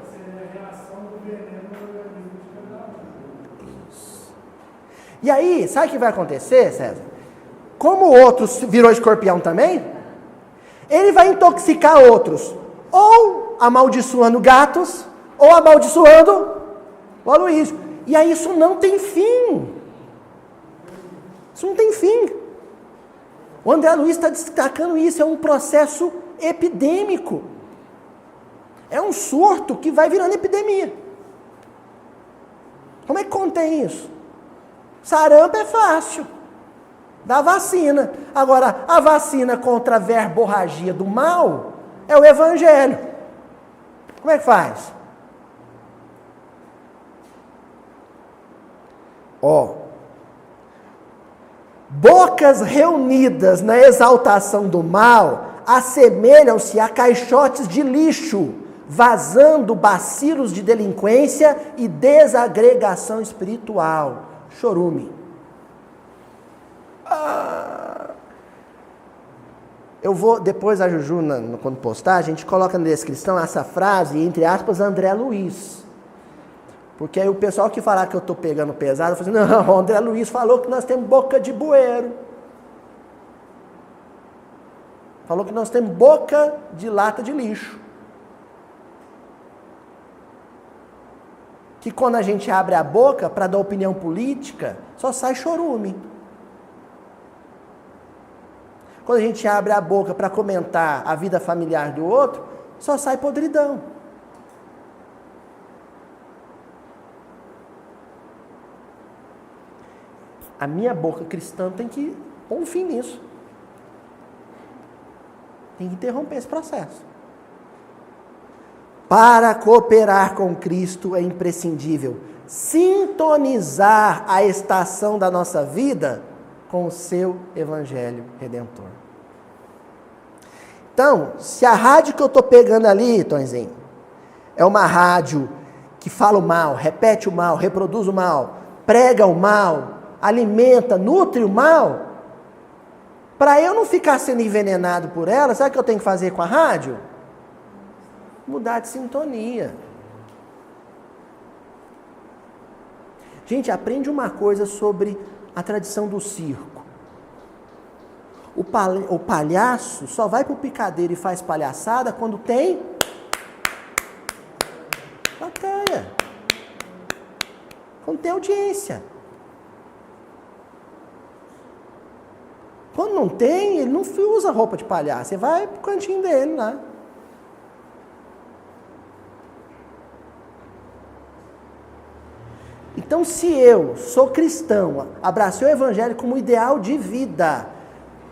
E aí, sabe o que vai acontecer, César? Como o outro virou escorpião também, ele vai intoxicar outros, ou amaldiçoando gatos, ou amaldiçoando o Aloysio. E aí isso não tem fim. Isso não tem fim. O André Luiz está destacando isso, é um processo epidêmico. É um surto que vai virando epidemia. Como é que contém isso? Sarampo é fácil. Dá vacina. Agora, a vacina contra a verborragia do mal é o Evangelho. Como é que faz? Bocas reunidas na exaltação do mal assemelham-se a caixotes de lixo, vazando bacilos de delinquência e desagregação espiritual. Chorume. Eu vou, depois a Juju, quando postar, a gente coloca na descrição essa frase, entre aspas, André Luiz. Porque aí o pessoal que falar que eu estou pegando pesado, fala assim, não, o André Luiz falou que nós temos boca de bueiro. Falou que nós temos boca de lata de lixo. Que quando a gente abre a boca para dar opinião política, só sai chorume. Quando a gente abre a boca para comentar a vida familiar do outro, só sai podridão. A minha boca cristã tem que pôr um fim nisso. Tem que interromper esse processo. Para cooperar com Cristo é imprescindível sintonizar a estação da nossa vida com o seu Evangelho Redentor. Então, se a rádio que eu estou pegando ali, Tonzinho, é uma rádio que fala o mal, repete o mal, reproduz o mal, prega o mal, alimenta, nutre o mal, para eu não ficar sendo envenenado por ela, sabe o que eu tenho que fazer com a rádio? Mudar de sintonia. Gente, aprende uma coisa sobre a tradição do circo. O palhaço só vai pro picadeiro e faz palhaçada quando tem plateia. Quando tem audiência. Quando não tem, ele não usa roupa de palhaço. Você vai pro cantinho dele lá. Então, se eu sou cristão, abracei o evangelho como ideal de vida,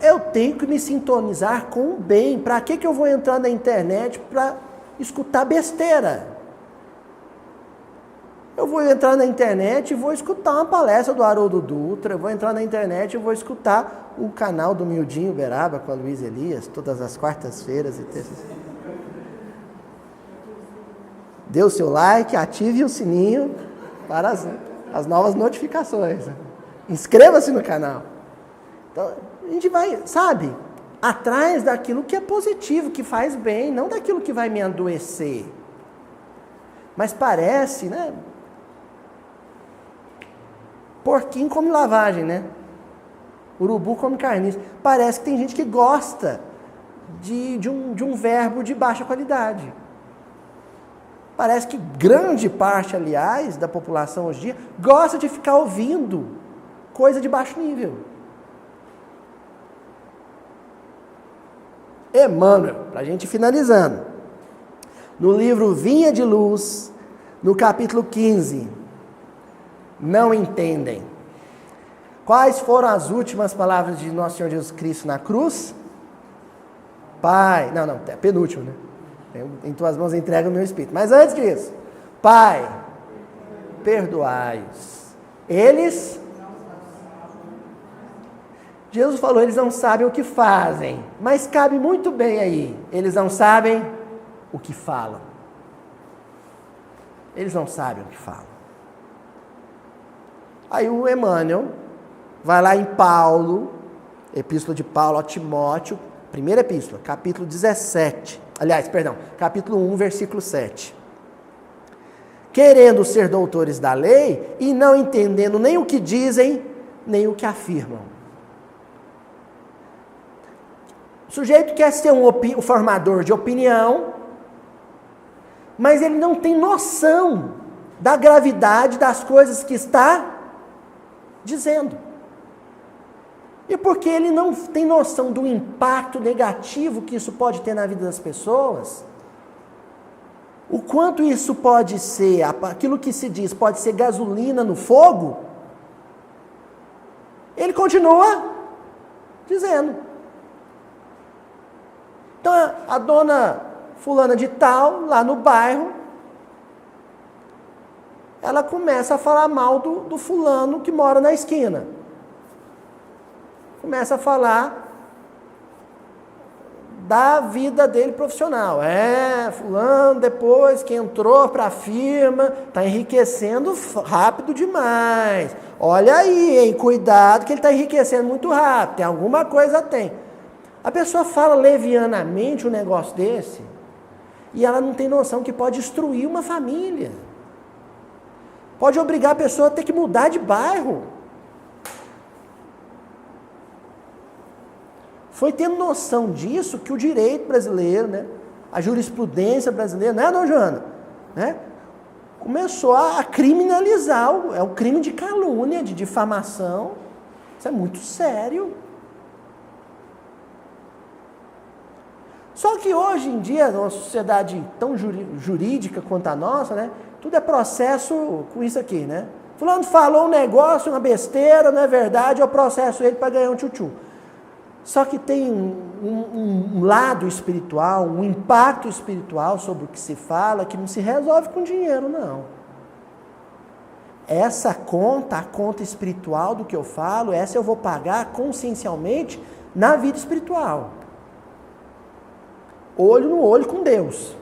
eu tenho que me sintonizar com o bem. Para que eu vou entrar na internet para escutar besteira? Eu vou entrar na internet e vou escutar uma palestra do Haroldo Dutra, eu vou entrar na internet e vou escutar o canal do Mildinho Uberaba com a Luiz Elias, todas as quartas-feiras e terças. Dê o seu like, ative o sininho para as novas notificações. Inscreva-se no canal. Então, a gente vai, sabe, atrás daquilo que é positivo, que faz bem, não daquilo que vai me adoecer. Mas parece, né? Porquinho come lavagem, né? Urubu come carniça. Parece que tem gente que gosta de um verbo de baixa qualidade. Parece que grande parte, aliás, da população hoje em dia gosta de ficar ouvindo coisa de baixo nível. Emmanuel, para a gente ir finalizando. No livro Vinha de Luz, no capítulo 15, não entendem. Quais foram as últimas palavras de Nosso Senhor Jesus Cristo na cruz? Pai, é penúltimo, né? Em tuas mãos entrega o meu espírito. Mas antes disso, Pai, perdoai-os. Eles, Jesus falou, eles não sabem o que fazem, mas cabe muito bem aí, eles não sabem o que falam. Eles não sabem o que falam. Aí o Emmanuel vai lá em Paulo, epístola de Paulo a Timóteo, primeira epístola, capítulo 17. Capítulo 1, versículo 7. Querendo ser doutores da lei e não entendendo nem o que dizem, nem o que afirmam. O sujeito quer ser um formador de opinião, mas ele não tem noção da gravidade das coisas que está dizendo. E porque ele não tem noção do impacto negativo que isso pode ter na vida das pessoas, o quanto isso pode ser, aquilo que se diz, pode ser gasolina no fogo, ele continua dizendo. Então a dona fulana de tal, lá no bairro, ela começa a falar mal do fulano que mora na esquina. Começa a falar da vida dele profissional. Fulano, depois que entrou para a firma, está enriquecendo rápido demais. Olha aí, hein? Cuidado que ele está enriquecendo muito rápido. Tem alguma coisa, tem. A pessoa fala levianamente um negócio desse e ela não tem noção que pode destruir uma família. Pode obrigar a pessoa a ter que mudar de bairro. Foi tendo noção disso que o direito brasileiro, né, a jurisprudência brasileira, não, Joana? Né, começou a criminalizar, o crime de calúnia, de difamação. Isso é muito sério. Só que hoje em dia, numa sociedade tão jurídica quanto a nossa, né, tudo é processo com isso aqui, né? Fulano falou um negócio, uma besteira, não é verdade, eu processo ele para ganhar um tchutchu. Só que tem um lado espiritual, um impacto espiritual sobre o que se fala, que não se resolve com dinheiro, não. Essa conta, a conta espiritual do que eu falo, essa eu vou pagar consciencialmente na vida espiritual. Olho no olho com Deus.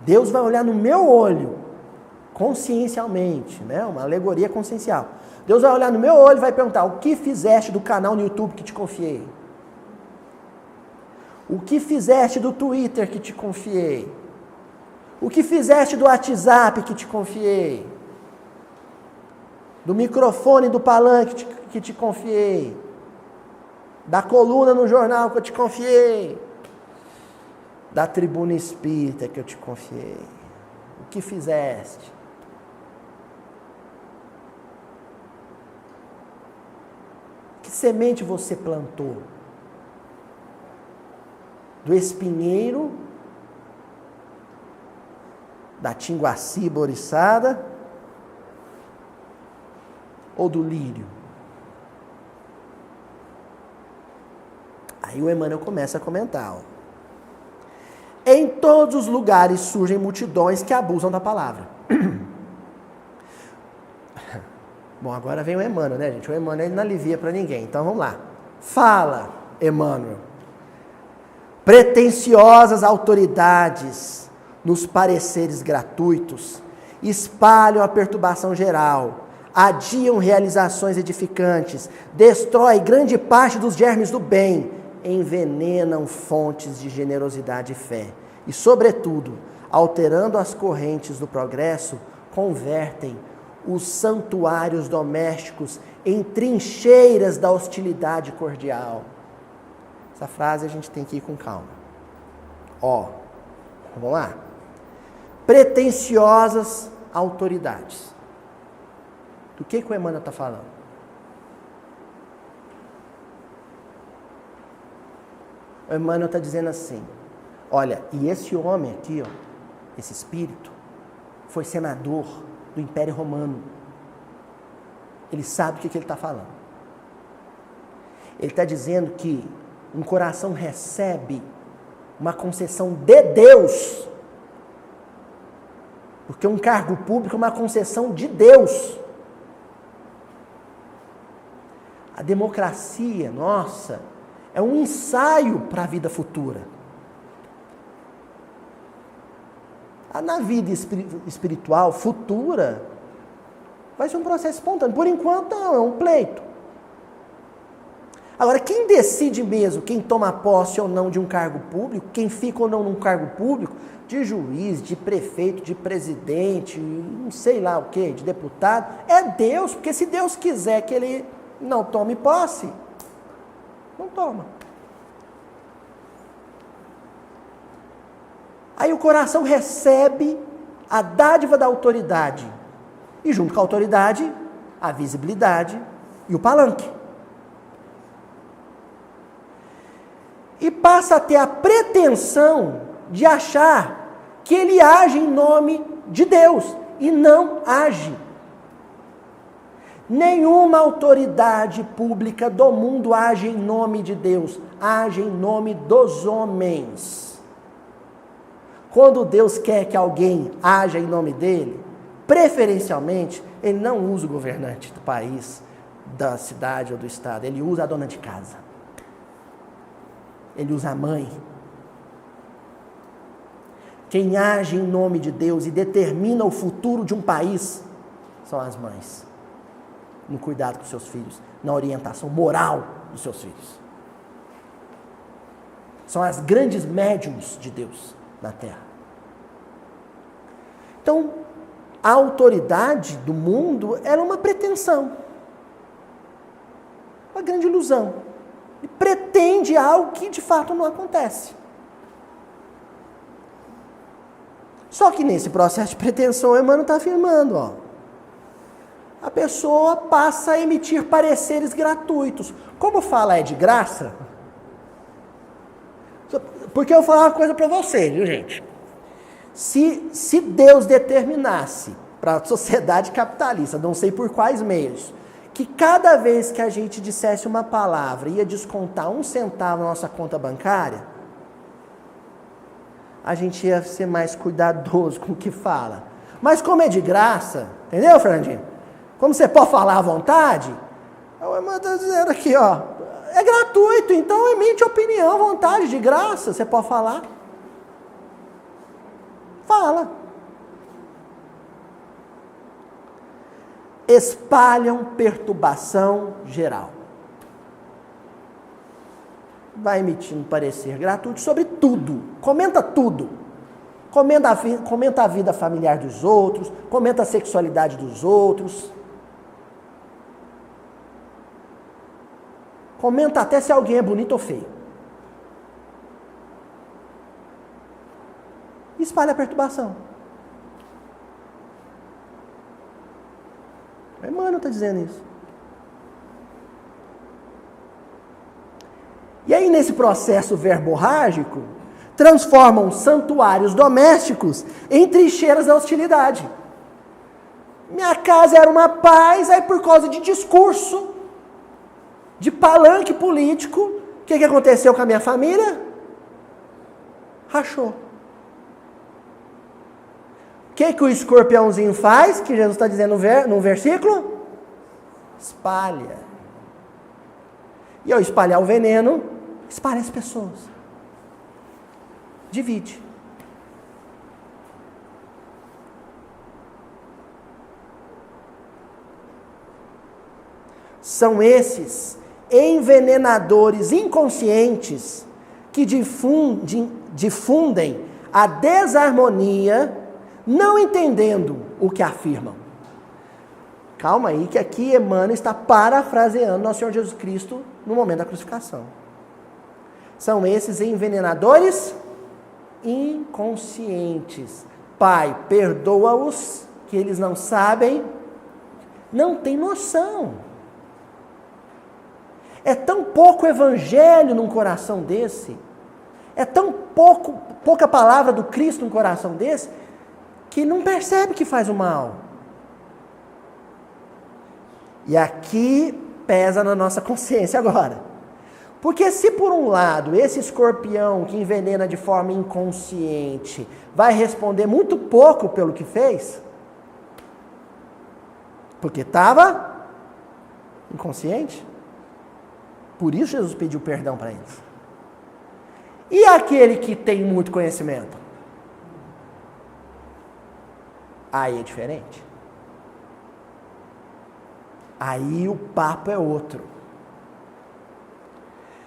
Deus vai olhar no meu olho, consciencialmente, né? Uma alegoria consciencial. Deus vai olhar no meu olho e vai perguntar: o que fizeste do canal no YouTube que te confiei? O que fizeste do Twitter que te confiei? O que fizeste do WhatsApp que te confiei? Do microfone do palanque que te confiei? Da coluna no jornal que eu te confiei? Da tribuna espírita que eu te confiei? O que fizeste? Que semente você plantou? Do espinheiro, da tinguaciba oriçada ou do lírio? Aí o Emmanuel começa a comentar. Em todos os lugares surgem multidões que abusam da palavra. Bom, agora vem o Emmanuel, né, gente? O Emmanuel ele não alivia para ninguém. Então vamos lá. Fala, Emmanuel. Pretensiosas autoridades nos pareceres gratuitos espalham a perturbação geral, adiam realizações edificantes, destrói grande parte dos germes do bem, envenenam fontes de generosidade e fé e, sobretudo, alterando as correntes do progresso, convertem os santuários domésticos em trincheiras da hostilidade cordial. Essa frase a gente tem que ir com calma. Vamos lá. Pretensiosas autoridades. Do que o Emmanuel está falando? O Emmanuel está dizendo assim: olha, e esse homem aqui, esse espírito, foi senador do Império Romano. Ele sabe o que ele está falando. Ele está dizendo que um coração recebe uma concessão de Deus, porque um cargo público é uma concessão de Deus. A democracia, nossa, é um ensaio para a vida futura. Na vida espiritual futura, vai ser um processo espontâneo. Por enquanto, não, é um pleito. Agora, quem decide mesmo, quem toma posse ou não de um cargo público, quem fica ou não num cargo público, de juiz, de prefeito, de presidente, não sei lá o que, de deputado, é Deus, porque se Deus quiser que ele não tome posse, não toma. Aí o coração recebe a dádiva da autoridade, e junto com a autoridade, a visibilidade e o palanque. E passa a ter a pretensão de achar que ele age em nome de Deus, e não age. Nenhuma autoridade pública do mundo age em nome de Deus, age em nome dos homens. Quando Deus quer que alguém haja em nome dele, preferencialmente, ele não usa o governante do país, da cidade ou do estado, ele usa a dona de casa. Ele usa a mãe. Quem age em nome de Deus e determina o futuro de um país são as mães. No cuidado com seus filhos, na orientação moral dos seus filhos. São as grandes médiums de Deus na terra. Então, a autoridade do mundo era uma pretensão, uma grande ilusão. E pretende algo que de fato não acontece. Só que nesse processo de pretensão, Emmanuel está afirmando, a pessoa passa a emitir pareceres gratuitos. Como fala é de graça? Porque eu vou falar uma coisa para vocês, viu, gente? Se Deus determinasse para a sociedade capitalista, não sei por quais meios, que cada vez que a gente dissesse uma palavra ia descontar 1 centavo na nossa conta bancária, a gente ia ser mais cuidadoso com o que fala. Mas como é de graça, entendeu, Fernandinho? Como você pode falar à vontade, o irmão está dizendo aqui, é gratuito, então emite opinião à vontade, de graça, você pode falar. Fala. Espalham perturbação geral. Vai emitindo parecer gratuito sobre tudo. Comenta tudo. Comenta a vida familiar dos outros, comenta a sexualidade dos outros. Comenta até se alguém é bonito ou feio. Espalha a perturbação. O Emmanuel está dizendo isso. E aí, nesse processo verborrágico, transformam santuários domésticos em trincheiras da hostilidade. Minha casa era uma paz, aí por causa de discurso, de palanque político, o que aconteceu com a minha família? Rachou. O que o escorpiãozinho faz, que Jesus está dizendo no versículo? Espalha. E ao espalhar o veneno, espalha as pessoas. Divide. São esses envenenadores inconscientes que difundem a desarmonia, não entendendo o que afirmam. Calma aí, que aqui Emmanuel está parafraseando nosso Senhor Jesus Cristo no momento da crucificação. São esses envenenadores inconscientes. Pai, perdoa-os, que eles não sabem, não têm noção. É tão pouco evangelho num coração desse, é tão pouca palavra do Cristo num coração desse, que não percebe que faz o mal. E aqui pesa na nossa consciência agora. Porque se por um lado esse escorpião que envenena de forma inconsciente vai responder muito pouco pelo que fez, porque estava inconsciente, por isso Jesus pediu perdão para eles. E aquele que tem muito conhecimento? Aí é diferente. Aí o papo é outro.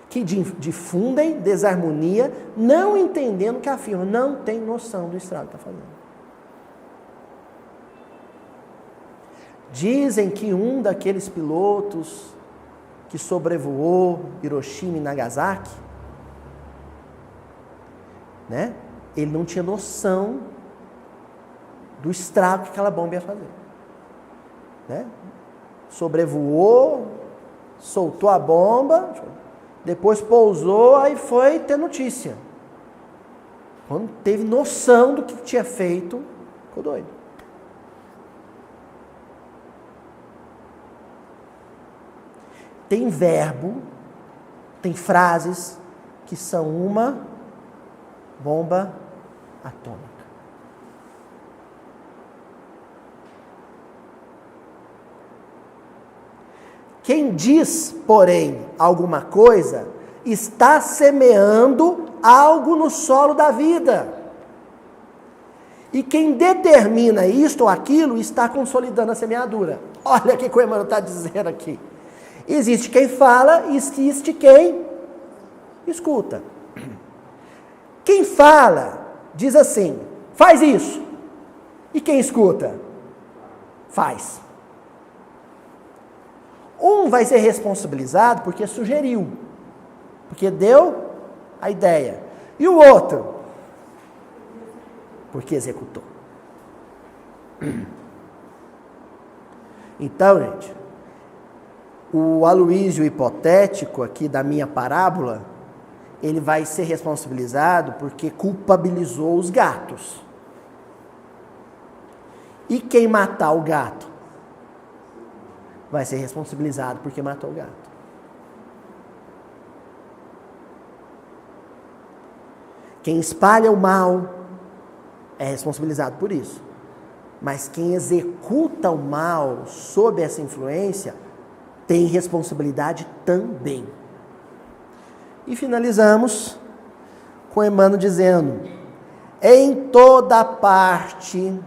Que difundem desarmonia, não entendendo o que afirmam, não tem noção do estrago que está fazendo. Dizem que um daqueles pilotos que sobrevoou Hiroshima e Nagasaki, né? Ele não tinha noção do estrago que aquela bomba ia fazer. Né? Sobrevoou, soltou a bomba, depois pousou, aí foi ter notícia. Quando teve noção do que tinha feito, ficou doido. tem verbo, tem frases que são uma bomba atômica. Quem diz, porém, alguma coisa, está semeando algo no solo da vida. E quem determina isto ou aquilo está consolidando a semeadura. Olha o que o Emmanuel está dizendo aqui. Existe quem fala e existe quem escuta. Quem fala diz assim, faz isso. E quem escuta? Faz. Um vai ser responsabilizado porque sugeriu, porque deu a ideia. E o outro? Porque executou. Então, gente, o Aloísio hipotético aqui da minha parábola, ele vai ser responsabilizado porque culpabilizou os gatos. E quem matar o gato vai ser responsabilizado porque matou o gato. Quem espalha o mal é responsabilizado por isso. Mas quem executa o mal sob essa influência tem responsabilidade também. E finalizamos com Emmanuel dizendo: em toda parte,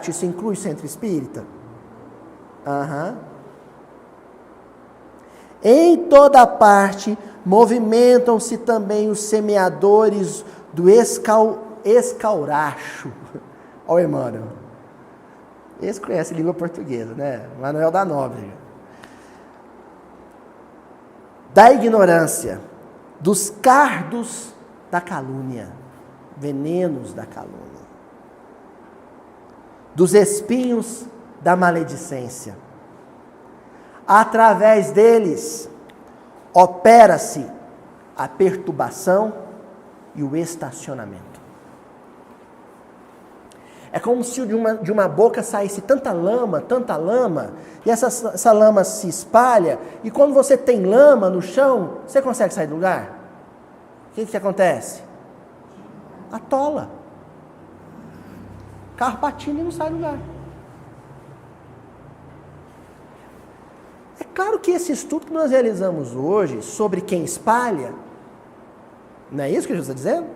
isso inclui o centro espírita? Em toda parte movimentam-se também os semeadores do escauracho. Olha o Emmanuel. Esse conhece língua portuguesa, né? Manuel da Nóbrega. Da ignorância, dos cardos da calúnia, venenos da calúnia, dos espinhos da maledicência. Através deles, opera-se a perturbação e o estacionamento. É como se de uma boca saísse tanta lama, e essa lama se espalha, e quando você tem lama no chão, você consegue sair do lugar? O que acontece? Atola. O carro patina e não sai do lugar. É claro que esse estudo que nós realizamos hoje sobre quem espalha, não é isso que Jesus está dizendo?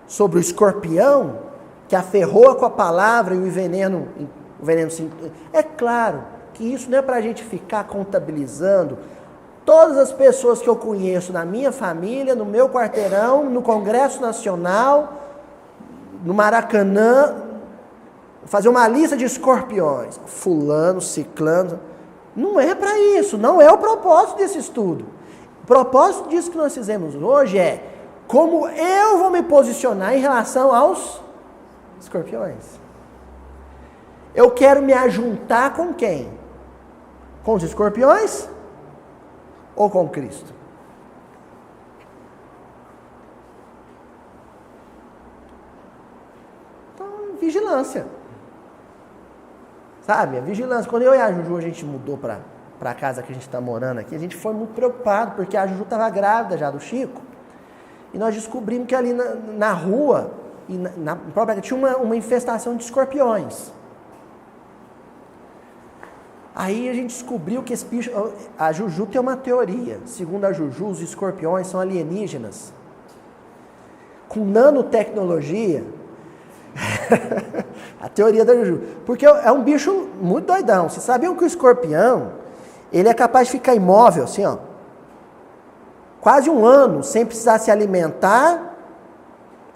Sobre o escorpião que aferrou com a palavra e o veneno se... É claro que isso não é para a gente ficar contabilizando todas as pessoas que eu conheço na minha família, no meu quarteirão, no Congresso Nacional, no Maracanã, fazer uma lista de escorpiões. Fulano, ciclano. Não é para isso, não é o propósito desse estudo. O propósito disso que nós fizemos hoje é como eu vou me posicionar em relação aos escorpiões. Eu quero me ajuntar com quem? Com os escorpiões ou com Cristo? Então, vigilância. Sabe, a vigilância. Quando eu e a Juju, a gente mudou para a casa que a gente está morando aqui, a gente foi muito preocupado, porque a Juju estava grávida já do Chico, e nós descobrimos que ali na rua, e na própria tinha uma infestação de escorpiões. Aí a gente descobriu que esse bicho... A Juju tem uma teoria. Segundo a Juju, os escorpiões são alienígenas. Com nanotecnologia. A teoria da Juju. Porque é um bicho muito doidão. Vocês sabiam que o escorpião, ele é capaz de ficar imóvel, assim, ó, quase um ano, sem precisar se alimentar.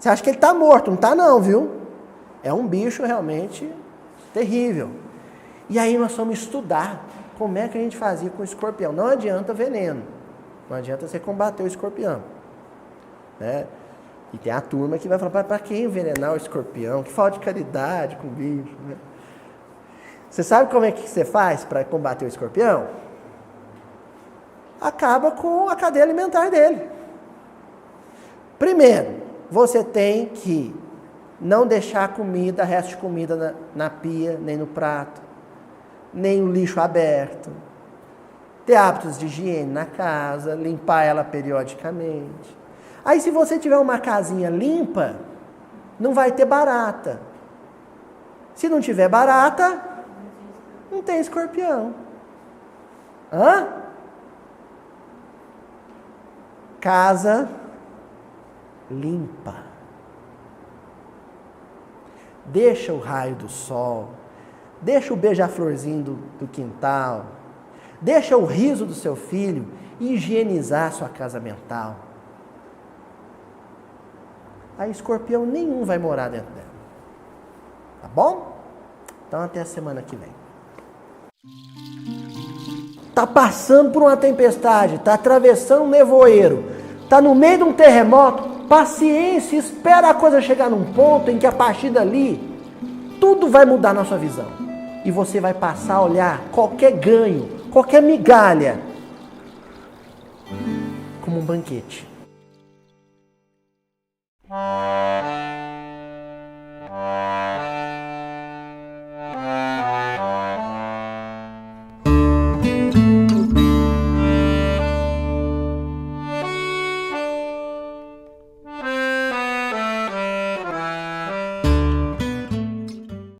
Você acha que ele está morto? Não está não, viu? É um bicho realmente terrível. E aí nós fomos estudar como é que a gente fazia com o escorpião. Não adianta veneno. Não adianta você combater o escorpião. Né? E tem a turma que vai falar, para que envenenar o escorpião? Que falta de caridade com o bicho. Né? Você sabe como é que você faz para combater o escorpião? Acaba com a cadeia alimentar dele. Primeiro, você tem que não deixar comida, resto de comida na pia, nem no prato, nem o lixo aberto. ter hábitos de higiene na casa, limpar ela periodicamente. Aí se você tiver uma casinha limpa, não vai ter barata. Se não tiver barata, não tem escorpião. Hã? Casa limpa. Deixa o raio do sol. Deixa o beija-florzinho do quintal. Deixa o riso do seu filho higienizar sua casa mental. Aí escorpião nenhum vai morar dentro dela. Tá bom? Então até a semana que vem. Tá passando por uma tempestade, tá atravessando um nevoeiro, tá no meio de um terremoto. Paciência, espera a coisa chegar num ponto em que a partir dali tudo vai mudar na sua visão. E você vai passar a olhar qualquer ganho, qualquer migalha como um banquete.